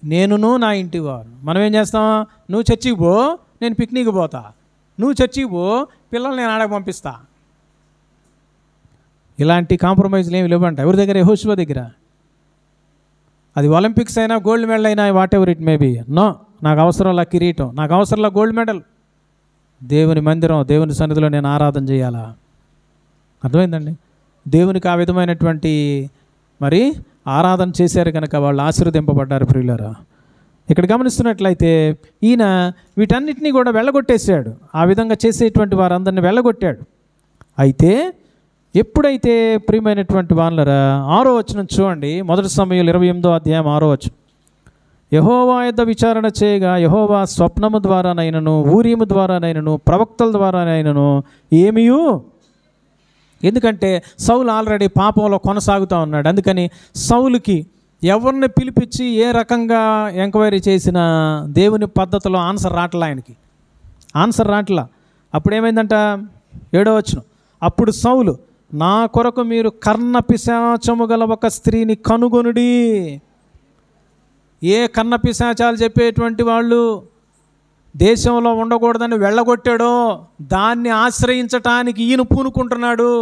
నేనును నా ఇంటి వారు. మనం ఏం చేస్తాం? నువ్వు చర్చికి పో, నేను పిక్నిక్ పోతా. నువ్వు చర్చికి పో, పిల్లల్ని నేను ఆడకు పంపిస్తా. ఇలాంటి కాంప్రమైజ్లు ఏమి లేవంట ఎవరి దగ్గర? యెహోషువ దగ్గర. అది ఒలింపిక్స్ అయినా, గోల్డ్ మెడల్ అయినా, whatever it may be. No, నాకు అవసరంలా కిరీటం, నాకు అవసరంలా గోల్డ్ మెడల్. దేవుని మందిరం, దేవుని సన్నిధిలో నేను ఆరాధన చేయాలా? అర్థమైందండి? దేవునికి ఆ విధమైనటువంటి మరి ఆరాధన చేశారు కనుక వాళ్ళు ఆశీర్వదింపబడ్డారు. ప్రియులారా, ఇక్కడ గమనిస్తున్నట్లయితే ఈయన వీటన్నిటినీ కూడా వెళ్ళగొట్టేశాడు. ఆ విధంగా చేసేటువంటి వారందరినీ వెళ్ళగొట్టాడు. అయితే ఎప్పుడైతే ప్రియమైనటువంటి వాళ్ళరా 6వ వచనం చూడండి, 1 సమూయేలు 28వ అధ్యాయం 6వ వచనం. యెహోవా యొద్ద విచారణ చేయగా యెహోవా స్వప్నము ద్వారానైనను, ఊరీము ద్వారానైనను, ప్రవక్తల ద్వారానైనను ఏమియు, ఎందుకంటే సౌలు ఆల్రెడీ పాపంలో కొనసాగుతూ ఉన్నాడు. అందుకని సౌలుకి ఎవరిని పిలిపించి ఏ రకంగా ఎంక్వైరీ చేసినా దేవుని పద్ధతిలో ఆన్సర్ రాట్లా. అప్పుడు ఏమైందంట? 7వ వచనం. అప్పుడు సౌలు, నా కొరకు మీరు కర్ణ పిశాచము గల ఒక స్త్రీని కనుగొనుడి. ఏ కర్ణ పిశాచాలు చెప్పేటువంటి వాళ్ళు దేశంలో ఉండకూడదని వెళ్ళగొట్టాడో దాన్ని ఆశ్రయించటానికి ఈయన పూనుకుంటున్నాడు.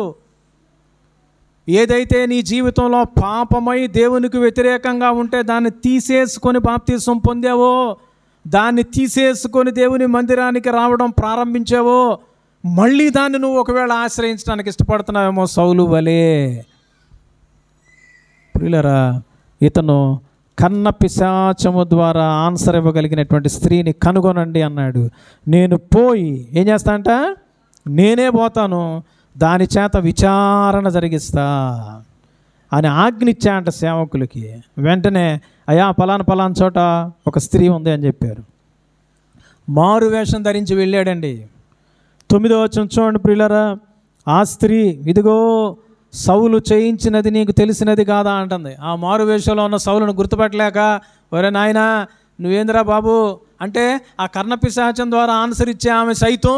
ఏదైతే నీ జీవితంలో పాపమై దేవునికి వ్యతిరేకంగా ఉంటే దాన్ని తీసేసుకొని బాప్తీసం పొందావో, దాన్ని తీసేసుకొని దేవుని మందిరానికి రావడం ప్రారంభించావో, మళ్ళీ దాన్ని నువ్వు ఒకవేళ ఆశ్రయించడానికి ఇష్టపడుతున్నావేమో సౌలు వలే. ప్రియులారా, ఇతను కన్న పిశాచము ద్వారా ఆన్సర్ ఇవ్వగలిగినటువంటి స్త్రీని కనుగొనండి అన్నాడు. నేను పోయి ఏం చేస్తా అంట? నేనే పోతాను, దాని చేత విచారణ జరిగిస్తా అని ఆజ్ఞిచ్చా అంట సేవకులకి. వెంటనే అయ్యా పలానా చోట ఒక స్త్రీ ఉంది అని చెప్పారు. మారు వేషం ధరించి వెళ్ళాడండి. 9వ వచనం చూడండి ప్రియులారా. ఆ స్త్రీ, ఇదిగో సౌలు చేయించినది నీకు తెలిసినది కాదా అంటుంది. ఆ మారు వేషంలో ఉన్న సౌలును గుర్తుపట్టలేక, ఒరే నాయనా నువ్వేంద్రా బాబు అంటే, ఆ కర్ణపిశాచం ద్వారా ఆన్సర్ ఇచ్చే ఆమె సైతం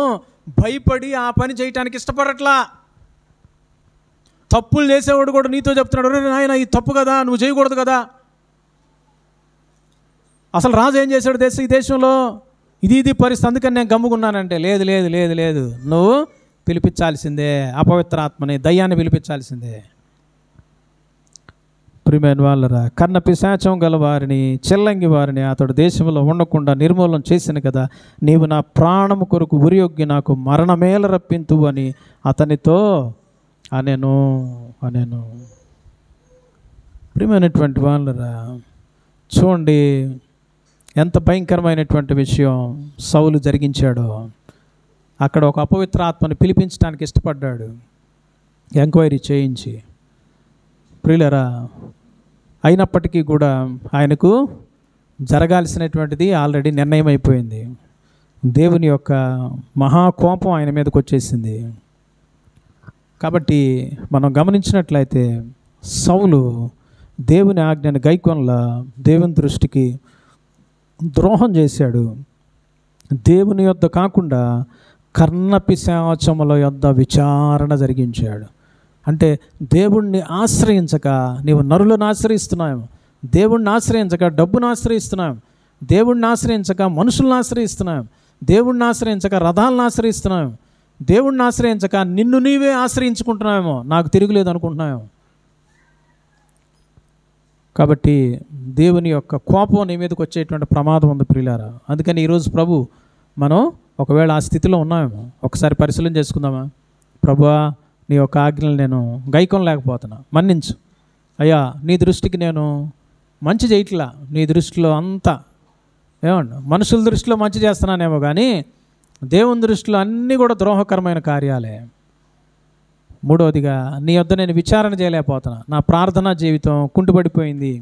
భయపడి ఆ పని చేయటానికి ఇష్టపడట్లా. తప్పులు చేసేవాడు కూడా నీతో చెప్తున్నాడు, ఒరే నాయన ఈ తప్పు కదా, నువ్వు చేయకూడదు కదా. అసలు రాజు ఏం చేశాడు ఈ దేశంలో? ఇది పరిస్థితి, అందుకని నేను గమ్ముకున్నానంటే, లేదు లేదు లేదు లేదు, నువ్వు పిలిపించాల్సిందే, అపవిత్రాత్మని, దయ్యాన్ని పిలిపించాల్సిందే. ప్రియమైన వాళ్ళరా, కర్ణ పిశాచం గల వారిని, చెల్లంగి వారిని అతడు దేశంలో ఉండకుండా నిర్మూలన చేసిన కదా, నీవు నా ప్రాణము కొరకు ఉరియొగ్గి నాకు మరణమేల రప్పింతు అని అతనితో అనెను. ప్రియమైనటువంటి వాళ్ళరా, చూడండి ఎంత భయంకరమైనటువంటి విషయం సౌలు జరిగించాడో. అక్కడ ఒక అపవిత్ర ఆత్మని పిలిపించడానికి ఇష్టపడ్డాడు, ఎంక్వైరీ చేయించి. ప్రియులరా, అయినప్పటికీ కూడా ఆయనకు జరగాల్సినటువంటిది ఆల్రెడీ నిర్ణయం అయిపోయింది. దేవుని యొక్క మహాకోపం ఆయన మీదకి వచ్చేసింది. కాబట్టి మనం గమనించినట్లయితే సౌలు దేవుని ఆజ్ఞను గైకొనలా, దేవుని దృష్టికి ద్రోహం చేశాడు. దేవుని యొద్ద కాకుండా కర్ణపిశాచముల యొద్ద విచారణ జరిగించాడు. అంటే దేవుణ్ణి ఆశ్రయించక నీవు నరులను ఆశ్రయిస్తున్నావు, దేవుణ్ణి ఆశ్రయించక డబ్బును ఆశ్రయిస్తున్నావు, దేవుణ్ణి ఆశ్రయించక మనుషులను ఆశ్రయిస్తున్నావు, దేవుణ్ణి ఆశ్రయించక రథాలను ఆశ్రయిస్తున్నావు, దేవుణ్ణి ఆశ్రయించక నిన్ను నీవే ఆశ్రయించుకుంటున్నావేమో, నాకు తిరుగులేదు అనుకుంటున్నావేమో. కాబట్టి దేవుని యొక్క కోపం నీ మీదకి వచ్చేటువంటి ప్రమాదం ఉంది ప్రియులారా. అందుకని ఈరోజు ప్రభు, మనం ఒకవేళ ఆ స్థితిలో ఉన్నామేమో ఒకసారి పరిశీలన చేసుకుందామా. ప్రభువా, నీ యొక్క ఆజ్ఞలు నేను గైకొనలేకపోతున్నా, మన్నించు అయ్యా. నీ దృష్టికి నేను మంచి చేయట్లా, నీ దృష్టిలో అంతా ఏమండి మనుషుల దృష్టిలో మంచి చేస్తున్నానేమో, కానీ దేవుని దృష్టిలో అన్నీ కూడా ద్రోహకరమైన కార్యాలే. మూడవదిగా, నీ వద్ద నేను విచారణ చేయలేకపోతున్నా, నా ప్రార్థనా జీవితం కుంటుపడిపోయింది,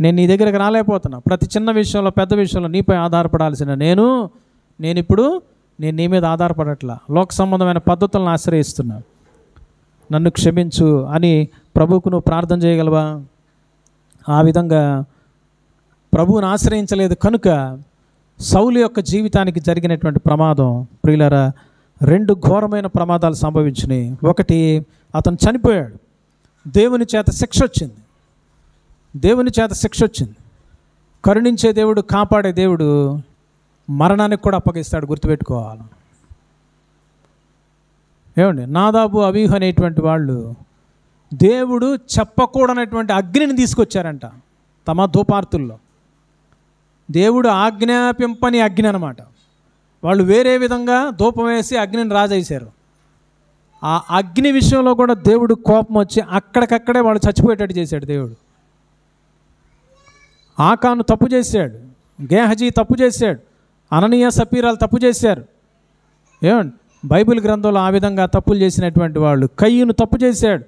నేను నీ దగ్గరికి రాలేకపోతున్నా. ప్రతి చిన్న విషయంలో పెద్ద విషయంలో నీపై ఆధారపడాల్సిన నేను ఇప్పుడు నీ మీద ఆధారపడట్లా, లోక సంబంధమైన పద్ధతులను ఆశ్రయిస్తున్నా, నన్ను క్షమించు అని ప్రభువుకు నువ్వు ప్రార్థన చేయగలవా? ఆ విధంగా ప్రభువుని ఆశ్రయించలేదు కనుక సౌలు యొక్క జీవితానికి జరిగినటువంటి ప్రమాదం ప్రియులారా, 2 ఘోరమైన ప్రమాదాలు సంభవించినాయి. ఒకటి, అతను చనిపోయాడు, దేవుని చేత శిక్ష వచ్చింది, దేవుని చేత శిక్ష వచ్చింది. కరుణించే దేవుడు, కాపాడే దేవుడు మరణానికి కూడా అప్పగిస్తాడు, గుర్తుపెట్టుకోవాలి. ఏమండి, నాదాబు అబీహు అనేటువంటి వాళ్ళు దేవుడు చెప్పకూడనటువంటి అగ్నిని తీసుకొచ్చారంట తమ ధూపార్తుల్లో. దేవుడు ఆజ్ఞాపింపని అగ్ని అనమాట. వాళ్ళు వేరే విధంగా ధూపం వేసి అగ్నిని రాజేశారు. ఆ అగ్ని విషయంలో కూడా దేవుడు కోపం వచ్చి అక్కడికక్కడే వాళ్ళు చచ్చిపోయేటట్టు చేశాడు దేవుడు. ఆకాను తప్పు చేశాడు, గేహజీ తప్పు చేశాడు, అననీయ సపీరాలు తప్పు చేశారు. ఏమండి, బైబిల్ గ్రంథంలో ఆ విధంగా తప్పులు చేసినటువంటి వాళ్ళు, కయ్యూను తప్పు చేశాడు.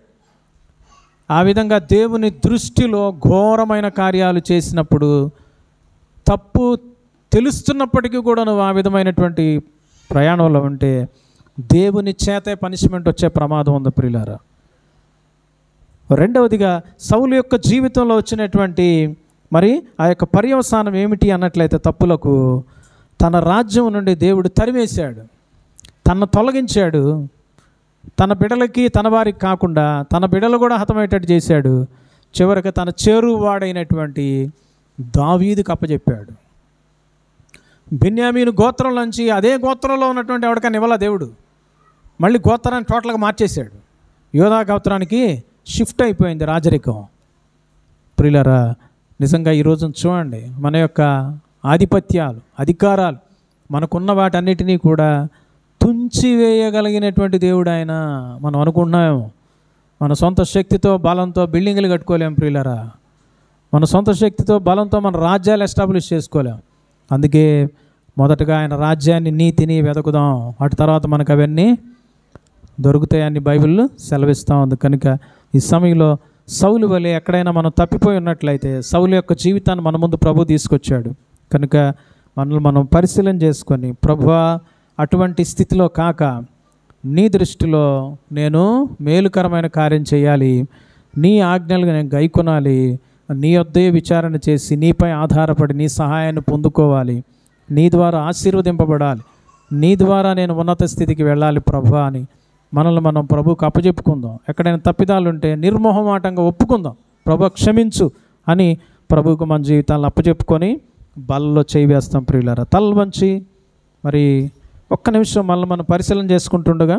ఆ విధంగా దేవుని దృష్టిలో ఘోరమైన కార్యాలు చేసినప్పుడు, తప్పు తెలుస్తున్నప్పటికీ కూడా నువ్వు ఆ విధమైనటువంటి ప్రయాణంలో ఉంటే దేవుని చేతే పనిష్మెంట్ వచ్చే ప్రమాదం ఉంది ప్రియులారా. రెండవదిగా, సౌలు యొక్క జీవితంలో వచ్చినటువంటి మరి ఆ యొక్క పర్యవసానం ఏమిటి అన్నట్లయితే, తప్పులకు తన రాజ్యం నుండి దేవుడు తరిమేశాడు, తనను తొలగించాడు. తన బిడలకి తన వారికి కాకుండా తన బిడలు కూడా హతమయ్యేటట్టు చేశాడు. చివరికి తన చేరువాడైనటువంటి దావీదుకు అప్పచెప్పాడు. బెన్యామీను గోత్రం నుంచి అదే గోత్రంలో ఉన్నటువంటి ఎవరికైనా ఇవ్వాల దేవుడు, మళ్ళీ గోత్రాన్ని టోటల్గా మార్చేశాడు. యోధా గోత్రానికి షిఫ్ట్ అయిపోయింది రాజరికం. ప్రియులారా, నిజంగా ఈరోజు చూడండి, మన యొక్క ఆధిపత్యాలు, అధికారాలు, మనకున్న వాటన్నిటినీ కూడా తుంచివేయగలిగినటువంటి దేవుడు ఆయన. మనం అనుకుంటున్నాము మన సొంత శక్తితో బలంతో బిల్డింగులు కట్టుకోలేము ప్రియులారా, మన సొంత శక్తితో బలంతో మన రాజ్యాలు ఎస్టాబ్లిష్ చేసుకోలేం. అందుకే మొదటగా ఆయన రాజ్యాన్ని, నీతిని వెతుకుదాం, అటు తర్వాత మనకు అవన్నీ దొరుకుతాయని బైబిల్ సెలవిస్తూ ఉంది. కనుక ఈ సమయంలో సౌలు వలె ఎక్కడైనా మనం తప్పిపోయి ఉన్నట్లయితే, సౌలు యొక్క జీవితాన్ని మన ముందు ప్రభు తీసుకొచ్చాడు. కనుక మనల్ని మనం పరిశీలన చేసుకొని, ప్రభువా అటువంటి స్థితిలో కాక నీ దృష్టిలో నేను మేలుకరమైన కార్యం చేయాలి, నీ ఆజ్ఞలు నేను గైకొనాలి, నీ వద్దే విచారణ చేసి నీపై ఆధారపడి నీ సహాయాన్ని పొందుకోవాలి, నీ ద్వారా ఆశీర్వదింపబడాలి, నీ ద్వారా నేను ఉన్నత స్థితికి వెళ్ళాలి ప్రభువా అని మనల్ని మనం ప్రభువుకు అప్పచెప్పుకుందాం. ఎక్కడైనా తప్పిదాలు ఉంటే నిర్మోహమాటంగా ఒప్పుకుందాం, ప్రభు క్షమించు అని ప్రభువుకు మన జీవితాలను అప్పచెప్పుకొని బలలో చేయి వేస్తాం ప్రియులారా. తల వంచి మరి ఒక్క నిమిషం మనల్ని మనం పరిశీలన చేసుకుంటుండగా